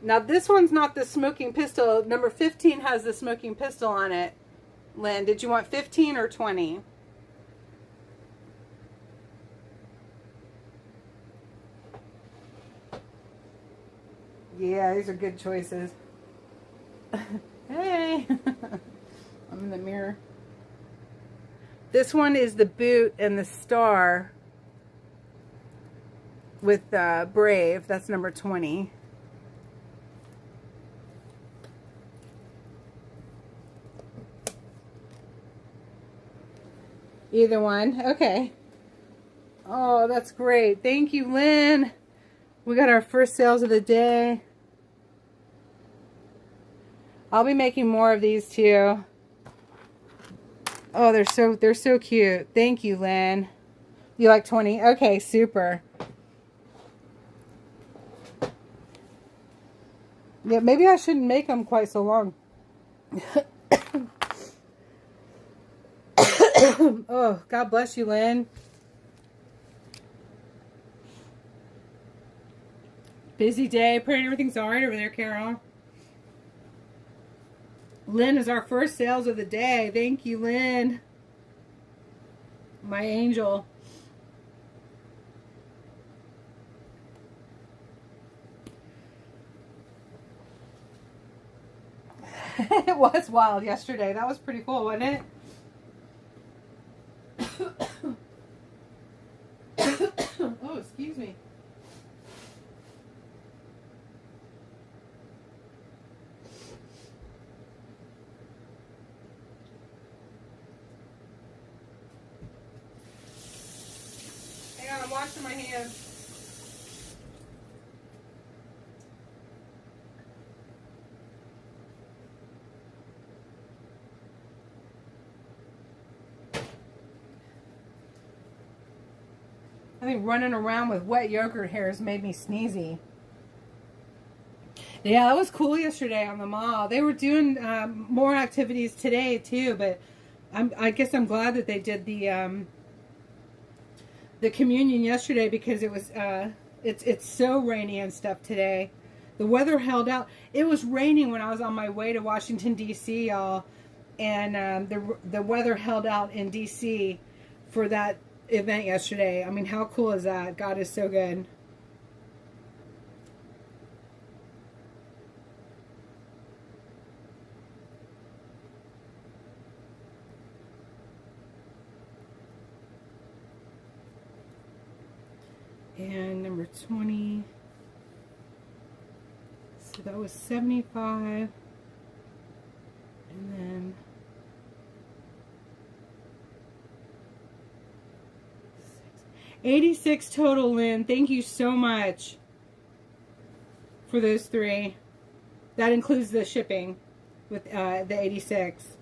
Now this one's not the smoking pistol. Number 15 has the smoking pistol on it. Lynn, did you want 15 or 20? Yeah, these are good choices. Hey. I'm in the mirror. This one is the boot and the star with Brave. That's number 20. Either one. Okay. Oh, that's great. Thank you, Lynn. We got our first sales of the day. I'll be making more of these too. Oh, they're so cute. Thank you, Lynn. You like 20? Okay, super. Yeah, maybe I shouldn't make them quite so long. Oh, God bless you, Lynn. Busy day. Praying everything's all right over there, Carol. Lynn is our first sales of the day. Thank you, Lynn. My angel. It was wild yesterday. That was pretty cool, wasn't it? Oh, excuse me. Hang on, I'm washing my hands. I think running around with wet yogurt hairs made me sneezy. Yeah, that was cool yesterday on the mall. They were doing more activities today too, but I guess I'm glad that they did the communion yesterday, because it was it's so rainy and stuff today. The weather held out. It was raining when I was on my way to Washington D.C., y'all, and the weather held out in D.C. for that event yesterday. I mean, how cool is that? God is so good. And number 20. So that was 75. And then 86 total, Lynn. Thank you so much for those three. That includes the shipping with the 86.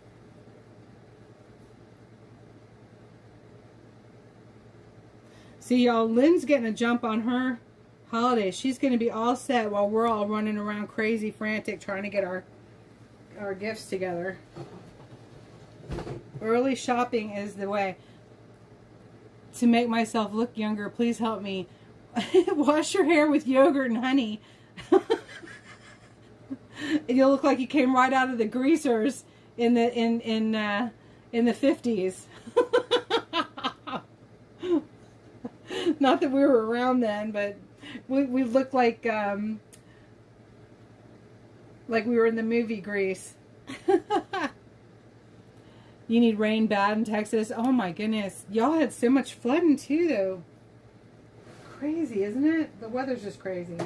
See, y'all, Lynn's getting a jump on her holiday. She's going to be all set while we're all running around crazy, frantic, trying to get our gifts together. Early shopping is the way. To make myself look younger, please help me. Wash your hair with yogurt and honey. You'll look like you came right out of the greasers in the 50s. Not that we were around then, but we looked like we were in the movie Grease. You need rain bad in Texas. Oh my goodness. Y'all had so much flooding too, though. Crazy, isn't it? The weather's just crazy.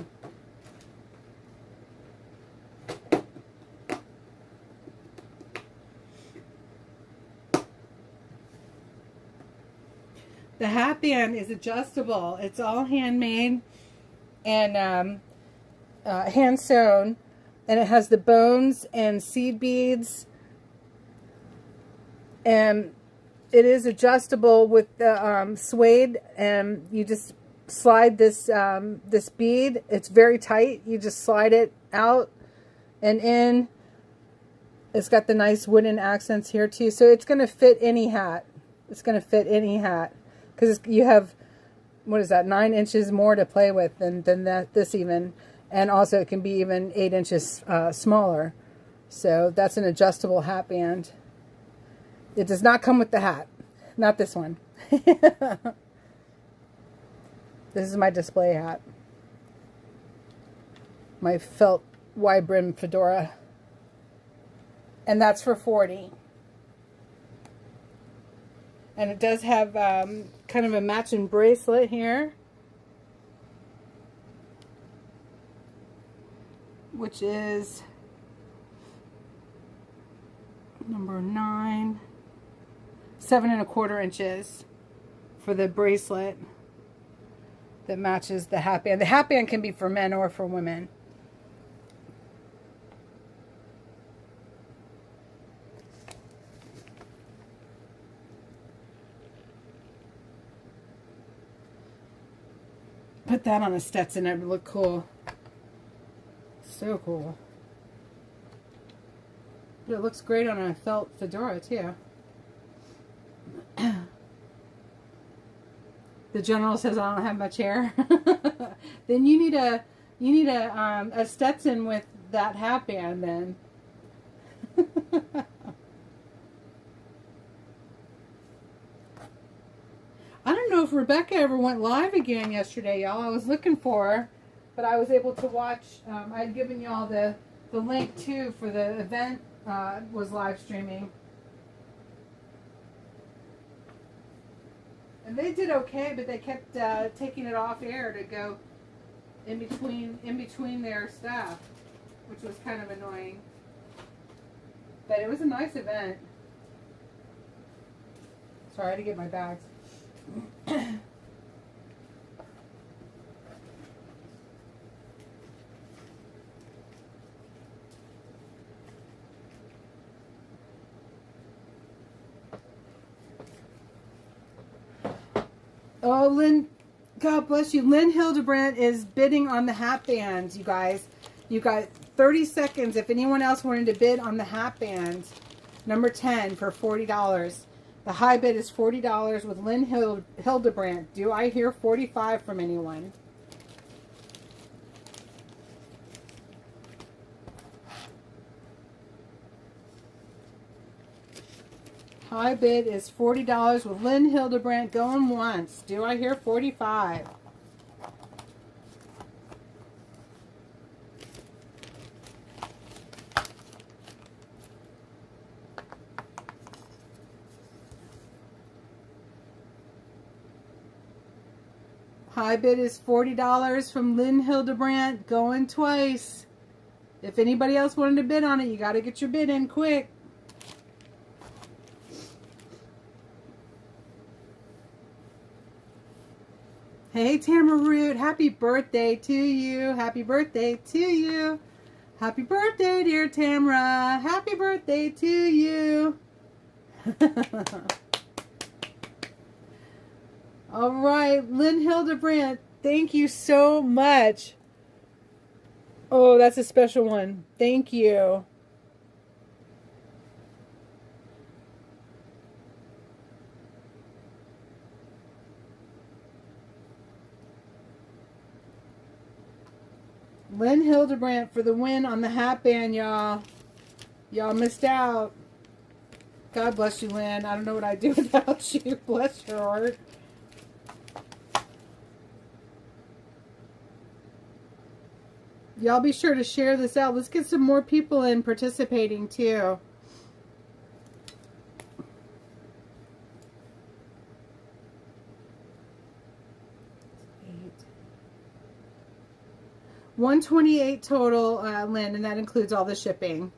The hat band is adjustable. It's all handmade and hand sewn, and it has the bones and seed beads, and it is adjustable with the suede, and you just slide this this bead. It's very tight. You just slide it out and in. It's got the nice wooden accents here too, so it's going to fit any hat. It's going to fit any hat. Because you have, what is that, 9 inches more to play with than this even. And also it can be even 8 inches smaller. So that's an adjustable hat band. It does not come with the hat. Not this one. This is my display hat. My felt wide brim fedora. And that's for $40. And it does have kind of a matching bracelet here, which is number 9, 7 1/4 inches for the bracelet that matches the hat band. The hat band can be for men or for women. put that on a Stetson. It would look cool. So cool. But it looks great on a felt fedora too. The general says I don't have much hair. Then you need a Stetson with that hat band then. I don't know if Rebecca ever went live again yesterday, y'all. I was looking for her, but I was able to watch. I had given y'all the link too for the event was live streaming. And they did okay, but they kept taking it off air to go in between their stuff, which was kind of annoying. But it was a nice event. Sorry, I had to get my bags. Oh, Lynn, God bless you. Lynn Hildebrandt is bidding on the hat bands, you guys. You got 30 seconds if anyone else wanted to bid on the hat bands. Number 10 for $40. The high bid is $40 with Lynn Hildebrandt. Do I hear 45 from anyone? High bid is $40 with Lynn Hildebrandt going once. Do I hear 45? High bid is $40 from Lynn Hildebrandt going twice. If anybody else wanted to bid on it, you got to get your bid in quick. Hey, Tamara Root, happy birthday to you. Happy birthday to you. Happy birthday, dear Tamara. Happy birthday to you. All right, Lynn Hildebrandt, thank you so much. Oh, that's a special one. Thank you. Lynn Hildebrandt for the win on the hat band, y'all. Y'all missed out. God bless you, Lynn. I don't know what I'd do without you. Bless your heart. Y'all be sure to share this out. Let's get some more people in participating too. $128 total, Lynn, and that includes all the shipping.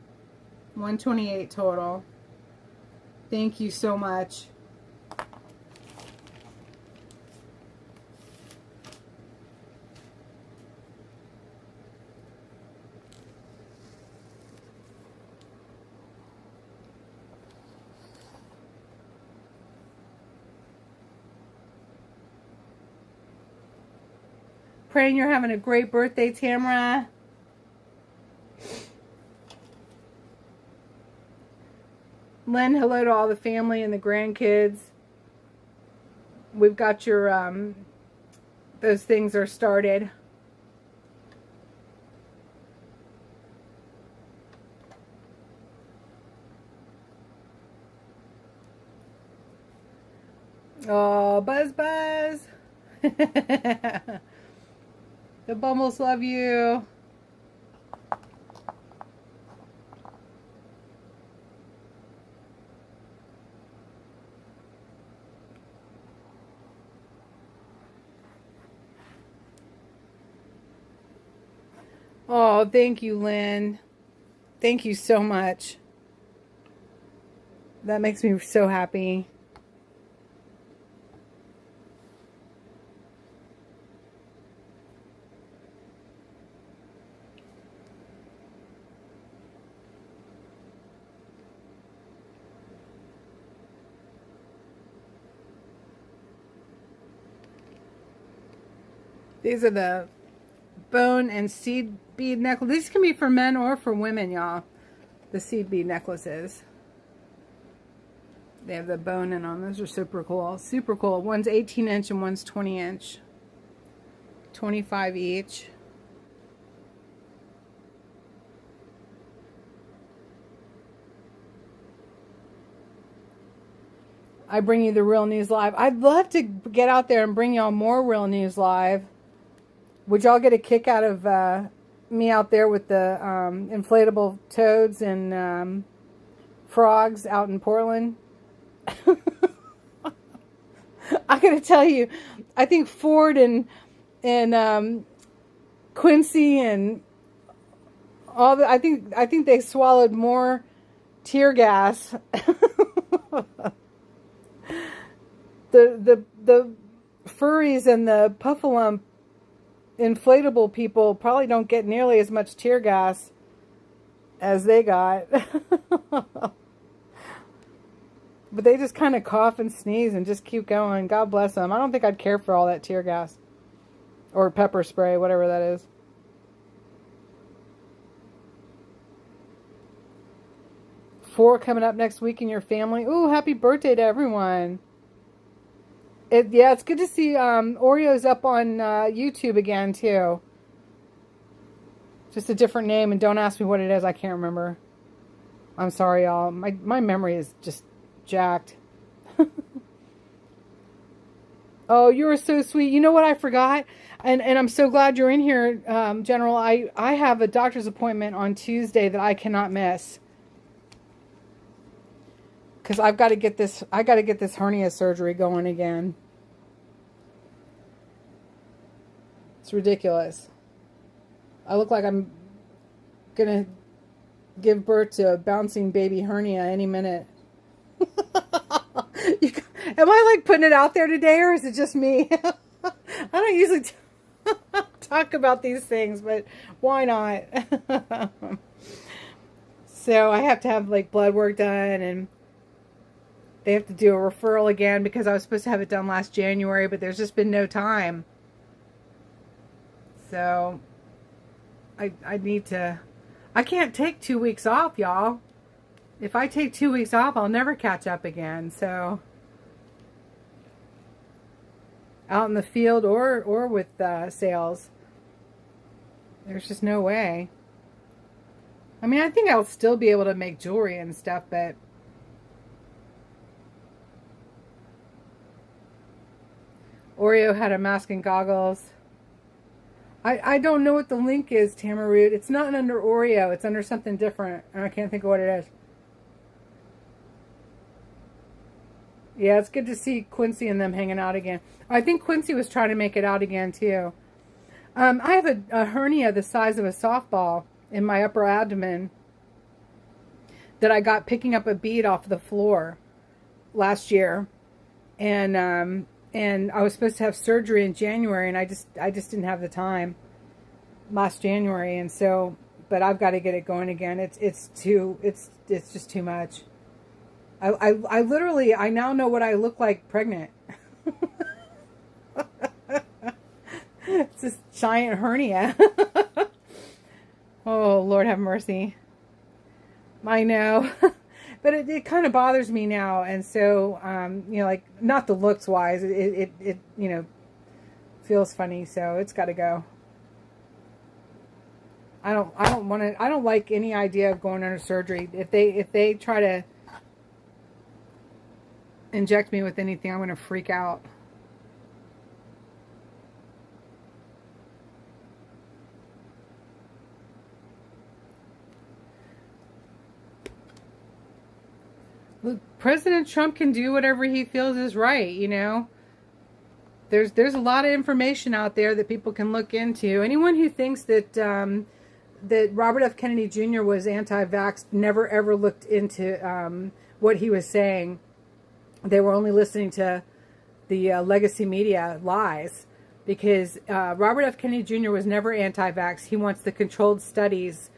$128 total. Thank you so much. Praying you're having a great birthday, Tamara. Lynn, hello to all the family and the grandkids. We've got your, those things are started. Oh, Buzz Buzz. The Bumbles love you. Oh, thank you, Lynn. Thank you so much. That makes me so happy. These are the bone and seed bead necklaces. These can be for men or for women, y'all. The seed bead necklaces. They have the bone in them. Those are super cool. Super cool. One's 18 inch and one's 20 inch. 25 each. I bring you the Real News Live. I'd love to get out there and bring y'all more Real News Live. Would y'all get a kick out of me out there with the inflatable toads and frogs out in Portland? I gotta tell you, I think Ford and Quincy and all the I think they swallowed more tear gas. The furries and the puffalump inflatable people probably don't get nearly as much tear gas as they got. But they just kind of cough and sneeze and just keep going. God bless them. I don't think I'd care for all that tear gas. Or pepper spray, whatever that is. Four coming up next week in your family. Ooh, happy birthday to everyone. Yeah, it's good to see Oreo's up on YouTube again, too. Just a different name, and don't ask me what it is. I can't remember. I'm sorry, y'all. My memory is just jacked. Oh, you were so sweet. You know what I forgot? And I'm so glad you're in here, General. I have a doctor's appointment on Tuesday that I cannot miss. Because I got to get this hernia surgery going again. It's ridiculous. I look like I'm gonna give birth to a bouncing baby hernia any minute. Am I like putting it out there today, or is it just me? I don't usually talk about these things, but why not? So I have to have like blood work done, and they have to do a referral again because I was supposed to have it done last January, but there's just been no time. So I need to. I can't take 2 weeks off, y'all. If I take 2 weeks off, I'll never catch up again. So out in the field or with sales, there's just no way. I mean, I think I'll still be able to make jewelry and stuff, but Oreo had a mask and goggles. I don't know what the link is, Tamaroot. It's not under Oreo. It's under something different, and I can't think of what it is. Yeah, it's good to see Quincy and them hanging out again. I think Quincy was trying to make it out again, too. I have a hernia the size of a softball in my upper abdomen that I got picking up a bead off the floor last year. And I was supposed to have surgery in January, and I just didn't have the time last January. And so, but I've got to get it going again. It's just too much. I literally, I now know what I look like pregnant. It's this giant hernia. Oh, Lord have mercy. I know. But it kind of bothers me now. And so, you know, like, not the looks wise, it you know, feels funny. So it's got to go. I don't like any idea of going under surgery. If they try to inject me with anything, I'm going to freak out. Look, President Trump can do whatever he feels is right, you know. There's a lot of information out there that people can look into. Anyone who thinks that that Robert F. Kennedy Jr. was anti-vax never ever looked into what he was saying. They were only listening to the legacy media lies, because Robert F. Kennedy Jr. was never anti-vax. He wants the controlled studies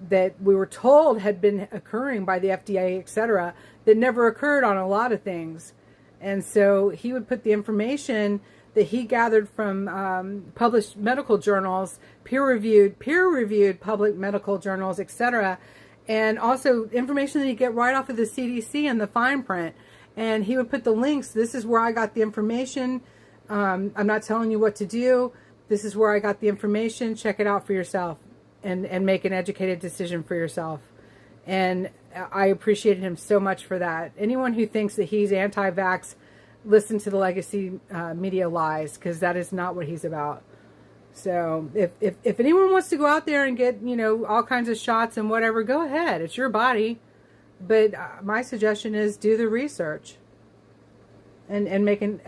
that we were told had been occurring by the FDA, etc., that never occurred on a lot of things. And so he would put the information that he gathered from published medical journals, peer-reviewed public medical journals, etc., and also information that you get right off of the CDC and the fine print. And he would put the links. This is where I got the information. I'm not telling you what to do. This is where I got the information. Check it out for yourself and make an educated decision for yourself. And I appreciated him so much for that. Anyone who thinks that he's anti-vax, listen to the legacy media lies, because that is not what he's about. So if anyone wants to go out there and get, you know, all kinds of shots and whatever, go ahead. It's your body. But my suggestion is do the research and make an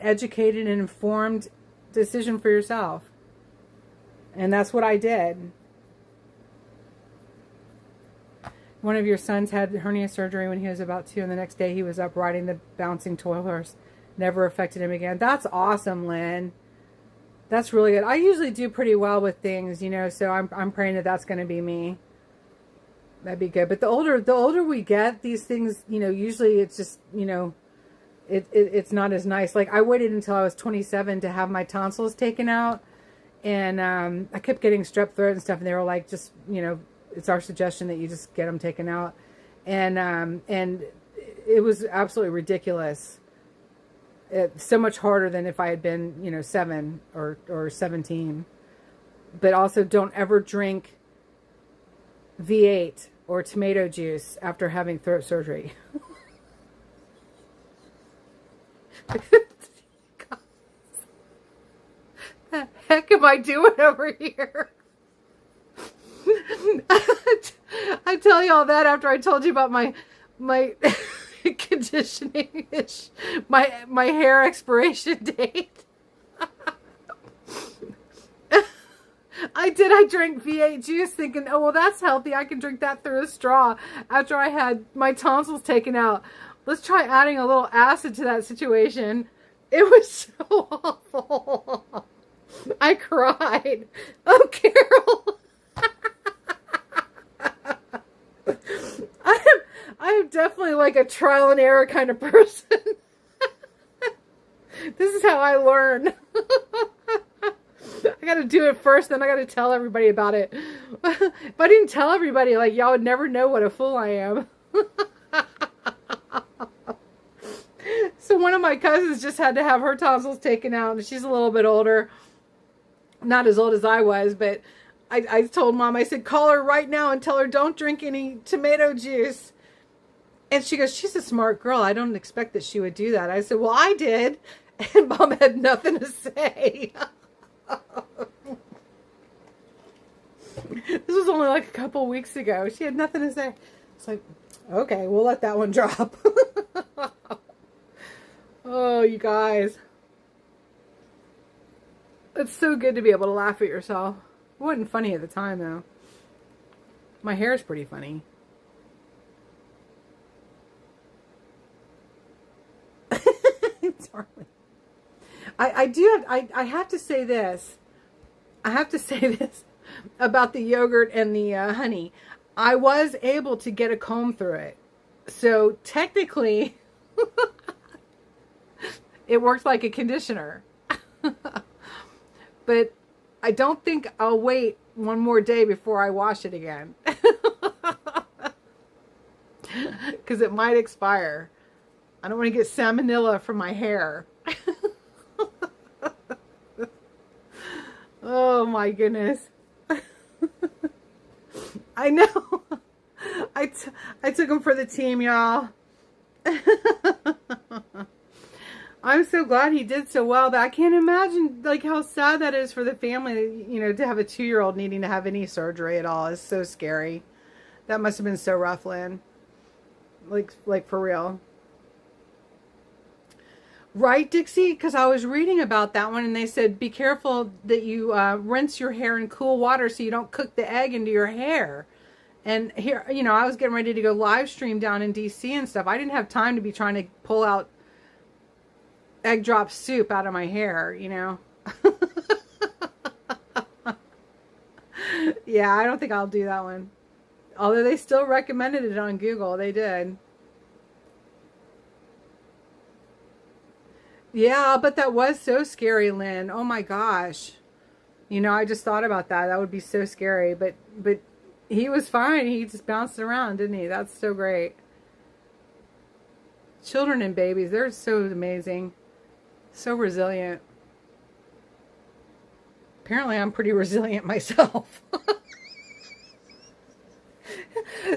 educated and informed decision for yourself. And that's what I did. One of your sons had hernia surgery when he was about 2, and the next day he was up riding the bouncing toy horse. Never affected him again. That's awesome, Lynn. That's really good. I usually do pretty well with things, you know, so I'm praying that that's going to be me. That'd be good. But the older we get, these things, you know, usually it's just, you know, it's not as nice. Like, I waited until I was 27 to have my tonsils taken out, and I kept getting strep throat and stuff, and they were like, just, you know, it's our suggestion that you just get them taken out. And it was absolutely ridiculous. It's so much harder than if I had been, you know, 7 or 17. But also, don't ever drink V8 or tomato juice after having throat surgery. God. The heck am I doing over here? I tell you all that after I told you about my conditioning, my hair expiration date. I drank V8 juice thinking, oh, well, that's healthy. I can drink that through a straw after I had my tonsils taken out. Let's try adding a little acid to that situation. It was so awful. I cried. Oh, Carol. I'm definitely like a trial and error kind of person. This is how I learn. I got to do it first, then I got to tell everybody about it. If I didn't tell everybody, like, y'all would never know what a fool I am. So one of my cousins just had to have her tonsils taken out, and she's a little bit older. Not as old as I was, but I told Mom, I said, call her right now and tell her don't drink any tomato juice. And she goes, she's a smart girl. I don't expect that she would do that. I said, well, I did. And Mom had nothing to say. This was only like a couple weeks ago. She had nothing to say. It's like, okay, we'll let that one drop. Oh, you guys. It's so good to be able to laugh at yourself. It wasn't funny at the time, though. My hair is pretty funny. Sorry. I have to say this. I have to say this about the yogurt and the honey. I was able to get a comb through it. So technically, it worked like a conditioner. But I don't think I'll wait one more day before I wash it again. Because it might expire. I don't want to get salmonella from my hair. Oh my goodness. I know. I took him for the team, y'all. I'm so glad he did so well, but I can't imagine like how sad that is for the family, you know, to have a 2-year-old needing to have any surgery at all. It's so scary. That must have been so rough, Lynn. Like for real. Right, Dixie? Because I was reading about that one, and they said be careful that you rinse your hair in cool water so you don't cook the egg into your hair. And here, you know, I was getting ready to go live stream down in DC and stuff. I didn't have time to be trying to pull out egg drop soup out of my hair, you know. Yeah, I don't think I'll do that one. Although they still recommended it on Google. They did. Yeah, but that was so scary, Lynn. Oh my gosh. You know, I just thought about that. That would be so scary. But he was fine. He just bounced around, didn't he? That's so great. Children and babies, they're so amazing. So resilient. Apparently I'm pretty resilient myself.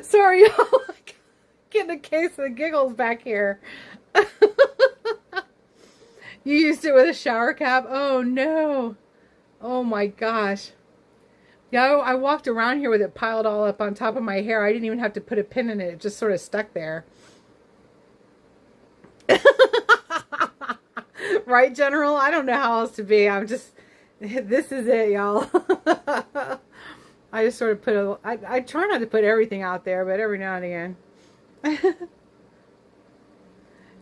Sorry, y'all. Getting a case of giggles back here. You used it with a shower cap? Oh no. Oh my gosh. Yeah, I walked around here with it piled all up on top of my hair. I didn't even have to put a pin in it. It just sort of stuck there. Right, General? I don't know how else to be. I'm just, this is it, y'all. I just sort of put I try not to put everything out there, but every now and again.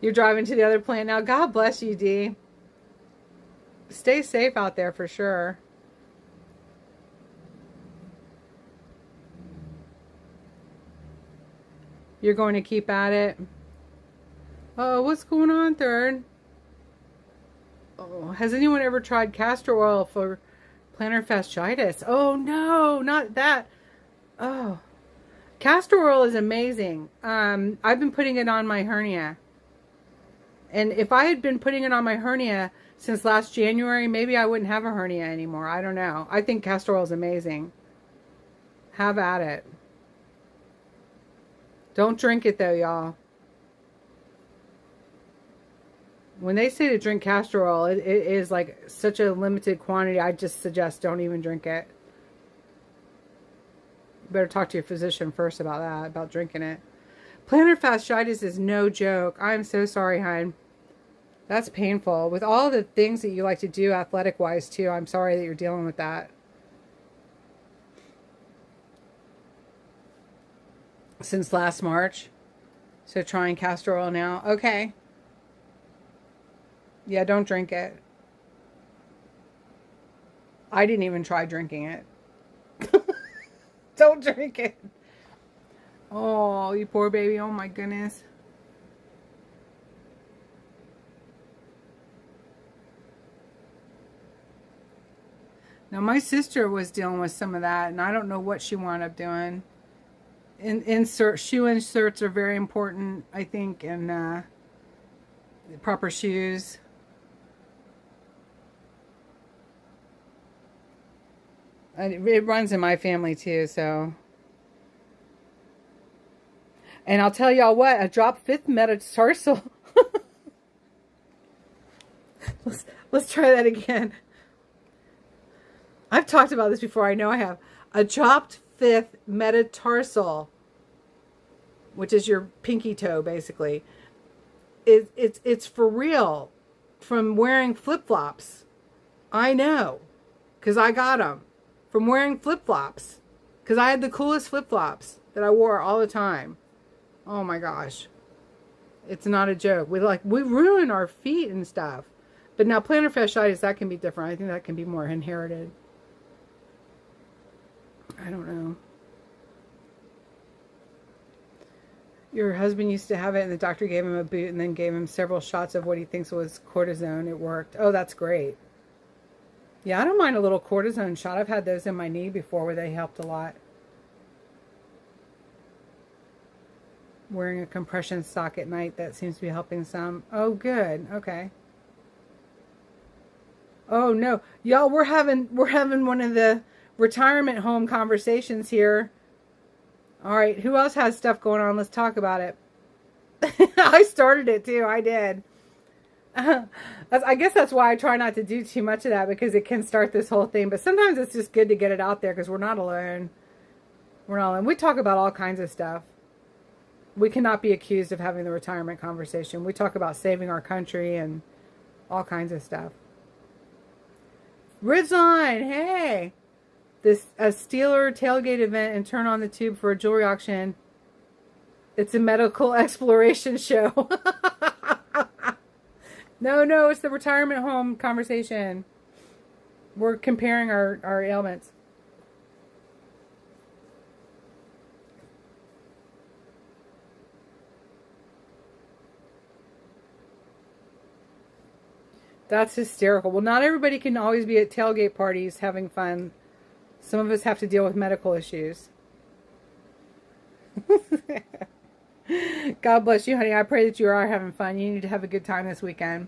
You're driving to the other plant now. God bless you, Dee. Stay safe out there for sure. You're going to keep at it. Oh, what's going on, Third? Oh, has anyone ever tried castor oil for plantar fasciitis? Oh no, not that. Oh, castor oil is amazing. I've been putting it on my hernia. And if I had been putting it on my hernia since last January, maybe I wouldn't have a hernia anymore. I don't know. I think castor oil is amazing. Have at it. Don't drink it though, y'all. When they say to drink castor oil, it is like such a limited quantity. I just suggest don't even drink it. You better talk to your physician first about that, about drinking it. Plantar fasciitis is no joke. I'm so sorry, hon. That's painful. With all the things that you like to do athletic-wise, too, I'm sorry that you're dealing with that. Since last March. So trying castor oil now. Okay. Yeah, don't drink it. I didn't even try drinking it. Don't drink it. Oh, you poor baby. Oh my goodness. Now my sister was dealing with some of that, and I don't know what she wound up doing. Shoe inserts are very important, I think, and proper shoes. It runs in my family too, so. And I'll tell y'all what, a drop fifth metatarsal. let's try that again. I've talked about this before, I know I have. A dropped fifth metatarsal, which is your pinky toe basically. It's for real from wearing flip-flops. I know, because I got them. From wearing flip-flops. Because I had the coolest flip-flops that I wore all the time. Oh my gosh. It's not a joke. We ruin our feet and stuff. But now plantar fasciitis, that can be different. I think that can be more inherited. I don't know. Your husband used to have it and the doctor gave him a boot and then gave him several shots of what he thinks was cortisone. It worked. Oh, that's great. Yeah, I don't mind a little cortisone shot. I've had those in my knee before where they helped a lot. Wearing a compression sock at night, that seems to be helping some. Oh, good. Okay. Oh no, y'all, we're having one of the retirement home conversations here. All right, who else has stuff going on? Let's talk about it. I started it too. I did. I guess that's why I try not to do too much of that, because it can start this whole thing. But sometimes it's just good to get it out there because we're not alone. We're not alone. We talk about all kinds of stuff. We cannot be accused of having the retirement conversation. We talk about saving our country and all kinds of stuff. Ridgeline, hey! A Steeler tailgate event and turn on the tube for a jewelry auction. It's a medical exploration show. No, it's the retirement home conversation. We're comparing our ailments. That's hysterical. Well, not everybody can always be at tailgate parties having fun. Some of us have to deal with medical issues. God bless you, honey. I pray that you are having fun. You need to have a good time this weekend.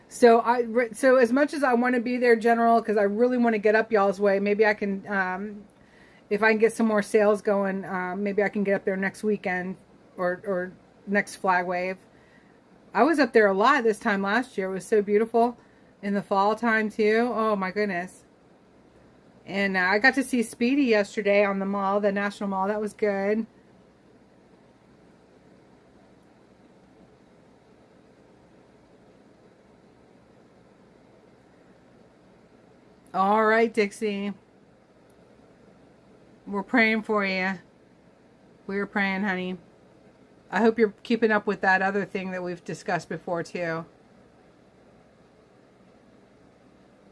So as much as I want to be there, General, because I really want to get up y'all's way, maybe I can, if I can get some more sales going, maybe I can get up there next weekend or next flag wave. I was up there a lot this time last year. It was so beautiful in the fall time too. Oh my goodness. And I got to see Speedy yesterday on the mall, the National Mall. That was good. All right, Dixie. We're praying for you. We're praying, honey. I hope you're keeping up with that other thing that we've discussed before too.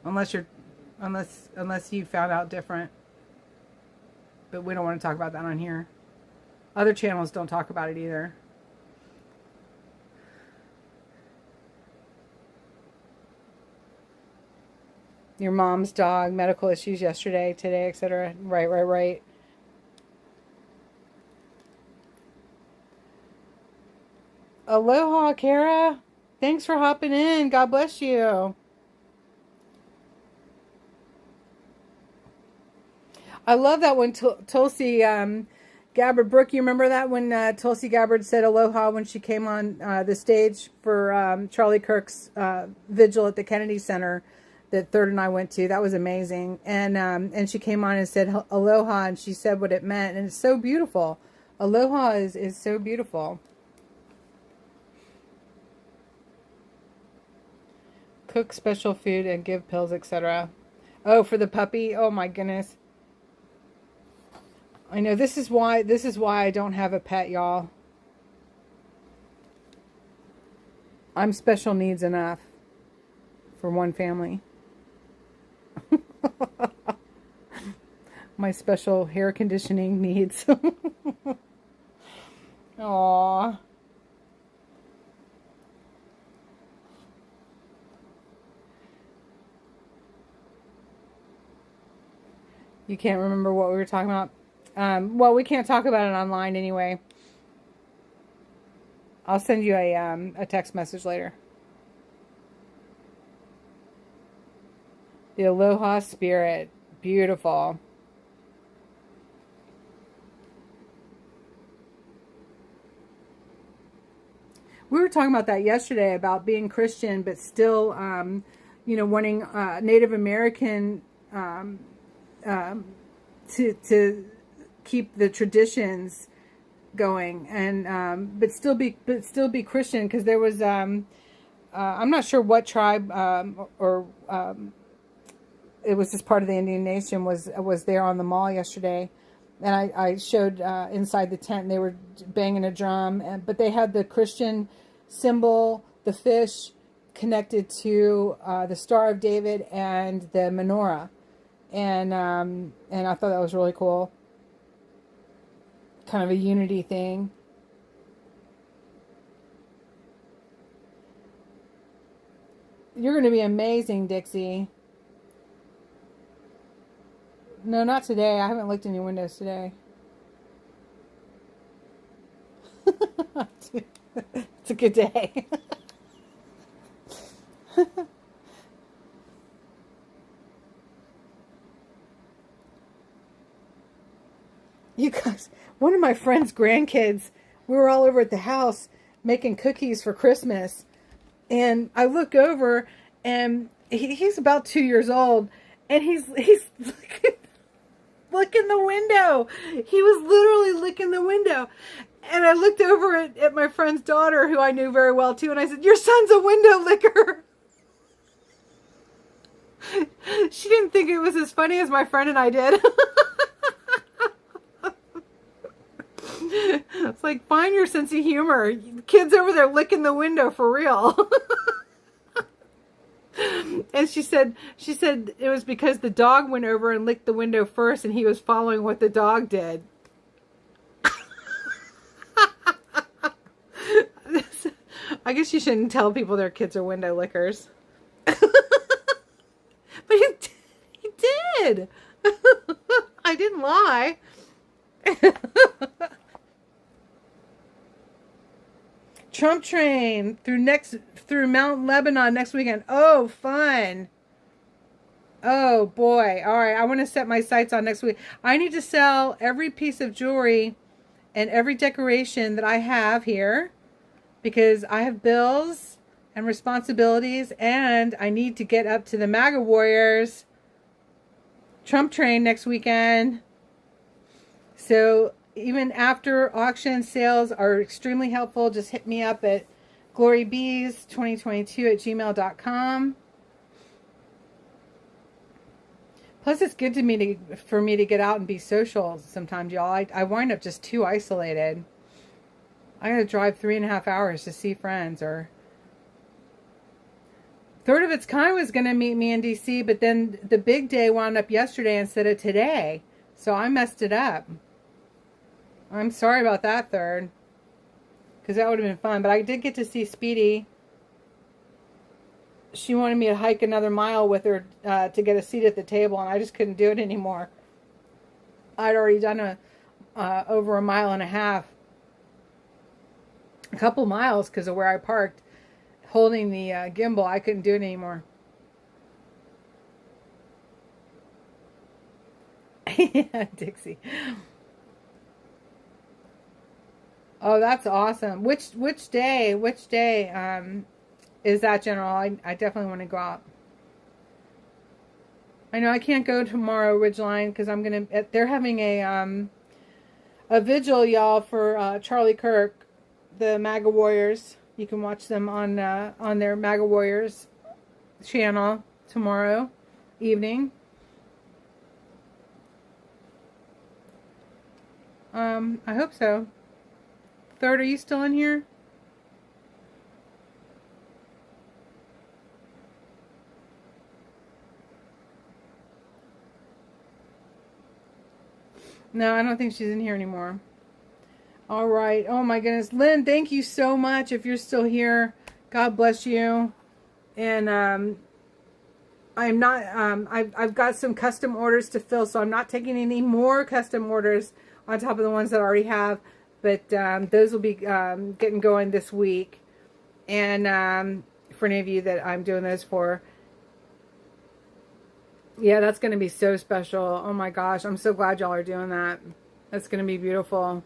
Unless you found out different. But we don't want to talk about that on here. Other channels don't talk about it either. Your mom's dog, medical issues yesterday, today, etc. Right. Aloha, Kara. Thanks for hopping in. God bless you. I love that when Tulsi Gabbard, Brooke, you remember that when Tulsi Gabbard said aloha when she came on the stage for Charlie Kirk's vigil at the Kennedy Center that Third and I went to. That was amazing. And she came on and said aloha, and she said what it meant, and it's so beautiful. Aloha is so beautiful. Cook special food and give pills, etc. Oh, for the puppy. Oh my goodness. I know this is why I don't have a pet, y'all. I'm special needs enough for one family. My special hair conditioning needs. Aww. You can't remember what we were talking about? Well, we can't talk about it online anyway. I'll send you a text message later. The Aloha Spirit. Beautiful. We were talking about that yesterday, about being Christian, but still, wanting Native American to keep the traditions going, and but still be Christian, because there was I'm not sure what tribe or it was just part of the Indian Nation was there on the mall yesterday, and I showed inside the tent, and they were banging a drum, but they had the Christian symbol, the fish, connected to the Star of David and the menorah, and I thought that was really cool. Kind of a unity thing. You're going to be amazing, Dixie. No, not today. I haven't looked in your windows today. It's a good day. You guys, one of my friend's grandkids, we were all over at the house making cookies for Christmas. And I look over, and he's about 2 years old, and he's licking the window. He was literally licking the window. And I looked over at my friend's daughter, who I knew very well too, and I said, "Your son's a window licker." She didn't think it was as funny as my friend and I did. It's like, find your sense of humor. Kids over there licking the window for real. And she said it was because the dog went over and licked the window first, and he was following what the dog did. I guess you shouldn't tell people their kids are window lickers. But he did. I didn't lie. Trump train through Mount Lebanon next weekend. Oh, fun. Oh boy. All right, I want to set my sights on next week. I need to sell every piece of jewelry and every decoration that I have here because I have bills and responsibilities, and I need to get up to the MAGA Warriors Trump train next weekend. So even after auction, sales are extremely helpful. Just hit me up at GloryBees2022@gmail.com. Plus, it's good for me to get out and be social sometimes, y'all. I wind up just too isolated. I gotta drive 3.5 hours to see friends. Or Third of Its Kind was gonna meet me in DC, but then the big day wound up yesterday instead of today, so I messed it up. I'm sorry about that, Third, because that would have been fun. But I did get to see Speedy. She wanted me to hike another mile with her to get a seat at the table, and I just couldn't do it anymore. I'd already done over 1.5 miles, a couple miles because of where I parked, holding the gimbal. I couldn't do it anymore. Yeah, Dixie. Oh, that's awesome. Which day is that, General? I definitely want to go out. I know I can't go tomorrow, Ridgeline, because they're having a vigil, y'all, for Charlie Kirk, the MAGA Warriors. You can watch them on their MAGA Warriors channel tomorrow evening. I hope so. Third, are you still in here? No, I don't think she's in here anymore. All right. Oh my goodness. Lynn, thank you so much if you're still here. God bless you. And I'm not I've got some custom orders to fill, so I'm not taking any more custom orders on top of the ones that I already have. But those will be getting going this week. And for any of you that I'm doing those for, yeah, that's going to be so special. Oh my gosh, I'm so glad y'all are doing that. That's going to be beautiful.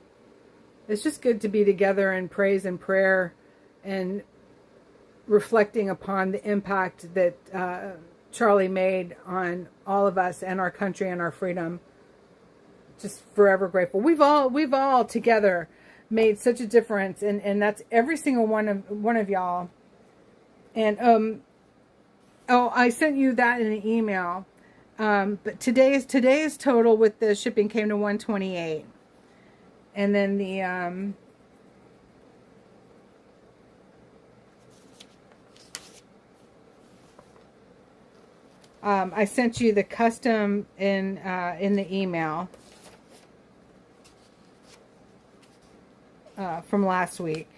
It's just good to be together in praise and prayer and reflecting upon the impact that Charlie made on all of us and our country and our freedom. Just forever grateful. We've all together made such a difference, and that's every single one of y'all. And oh, I sent you that in an email. But today's total with the shipping came to $128, and then the I sent you the custom in the email from last week.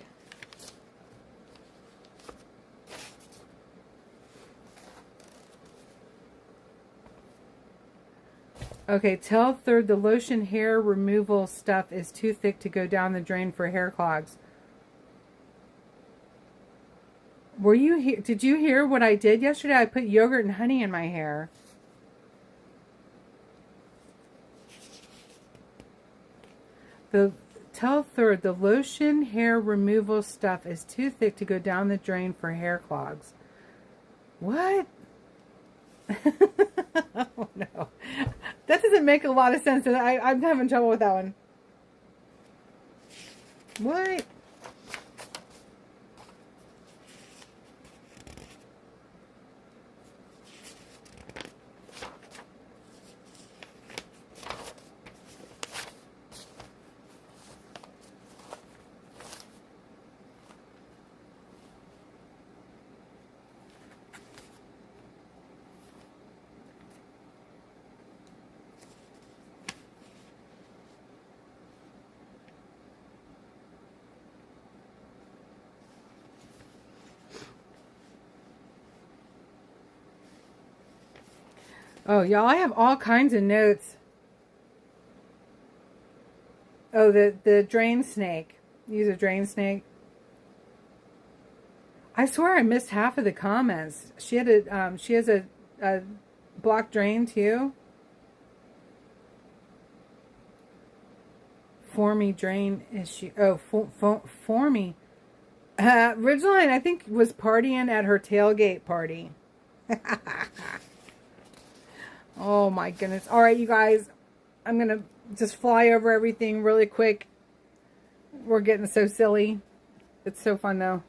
Okay, tell Third the lotion hair removal stuff is too thick to go down the drain for hair clogs. Were you here? Did you hear what I did yesterday? I put yogurt and honey in my hair. Tell Third the lotion hair removal stuff is too thick to go down the drain for hair clogs. What? Oh no, that doesn't make a lot of sense. I'm having trouble with that one. What? Oh, y'all, I have all kinds of notes. Oh, the drain snake. Use a drain snake. I swear I missed half of the comments. She had a she has a block drain too. Formy drain issue. Oh, Formy. Ridgeline, I think, was partying at her tailgate party. Oh my goodness. All right, you guys. I'm going to just fly over everything really quick. We're getting so silly. It's so fun though.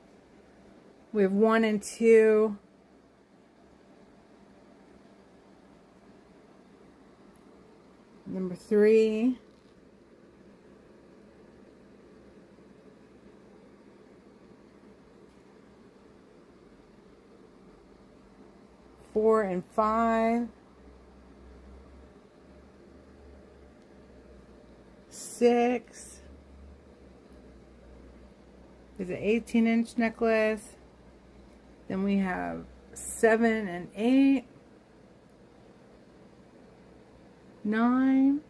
We have 1 and 2. Number 3. Four and 5. 6. Is an 18-inch necklace. Then we have 7 and 8. 9.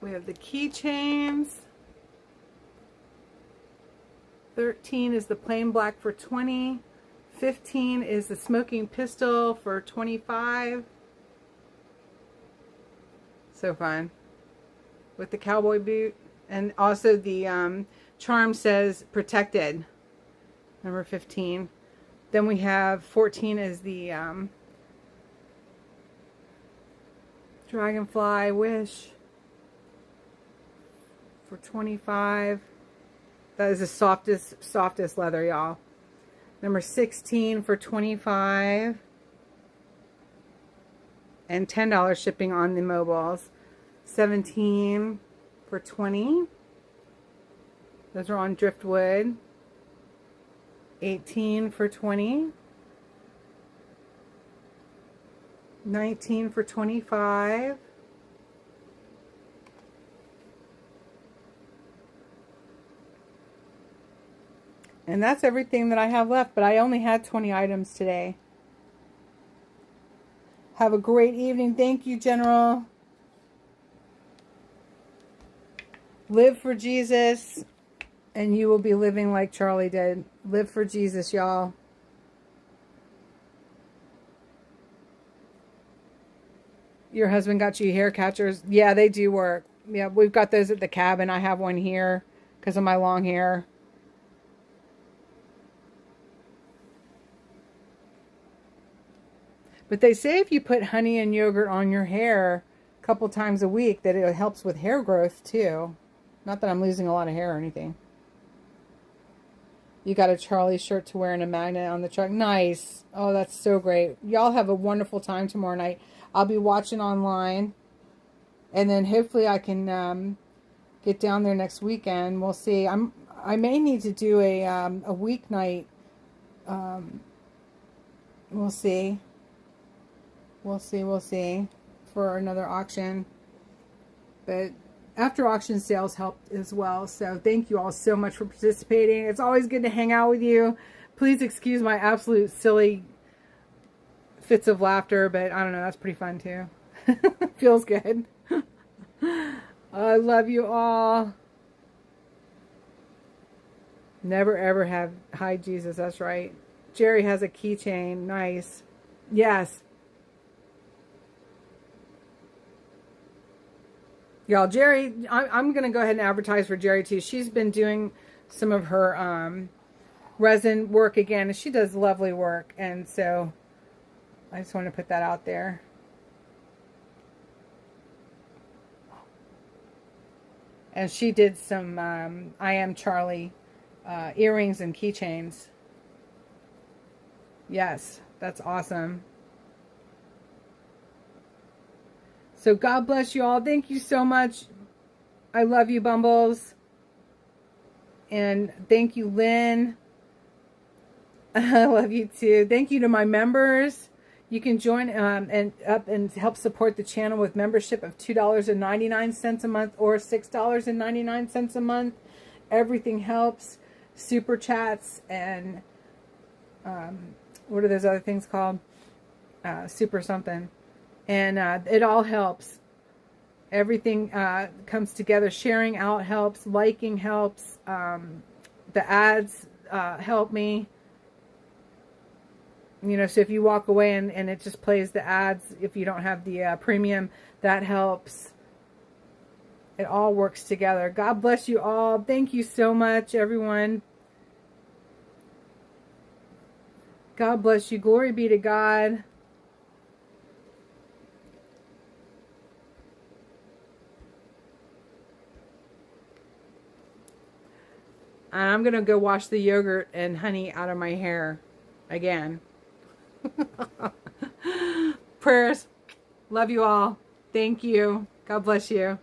We have the keychains. 13 is the plain black for 20. 15 is the smoking pistol for 25. So fun. With the cowboy boot. And also the charm says protected. Number 15. Then we have 14 is the dragonfly wish for 25. That is the softest leather, y'all. Number 16 for 25. And $10 shipping on the mobiles. 17 for 20. Those are on driftwood. 18 for 20. 19 for 25. And that's everything that I have left, but I only had 20 items today. Have a great evening. Thank you, General. Live for Jesus, and you will be living like Charlie did. Live for Jesus, y'all. Your husband got you hair catchers? Yeah, they do work. Yeah, we've got those at the cabin. I have one here because of my long hair. But they say if you put honey and yogurt on your hair a couple times a week, that it helps with hair growth too. Not that I'm losing a lot of hair or anything. You got a Charlie shirt to wear and a magnet on the truck. Nice. Oh, that's so great. Y'all have a wonderful time tomorrow night. I'll be watching online. And then hopefully I can get down there next weekend. We'll see. I may need to do a weeknight. We'll see. We'll see for another auction. But after auction sales helped as well. So thank you all so much for participating. It's always good to hang out with you. Please excuse my absolute silly fits of laughter, but I don't know, that's pretty fun too. Feels good. I love you all. Never ever have hide Jesus, that's right. Jerry has a keychain. Nice. Yes. Y'all, Jerry, I'm going to go ahead and advertise for Jerry too. She's been doing some of her resin work again, and she does lovely work. And so I just want to put that out there. And she did some I Am Charlie earrings and keychains. Yes, that's awesome. So God bless you all. Thank you so much. I love you, Bumbles. And thank you, Lynn. I love you too. Thank you to my members. You can join and help support the channel with membership of $2.99 a month or $6.99 a month. Everything helps. Super chats and what are those other things called? Super something. And it all helps. Everything comes together. Sharing out helps. Liking helps. The ads help me. You know, so if you walk away and it just plays the ads, if you don't have the premium, that helps. It all works together. God bless you all. Thank you so much, everyone. God bless you. Glory be to God. And I'm going to go wash the yogurt and honey out of my hair again. Prayers. Love you all. Thank you. God bless you.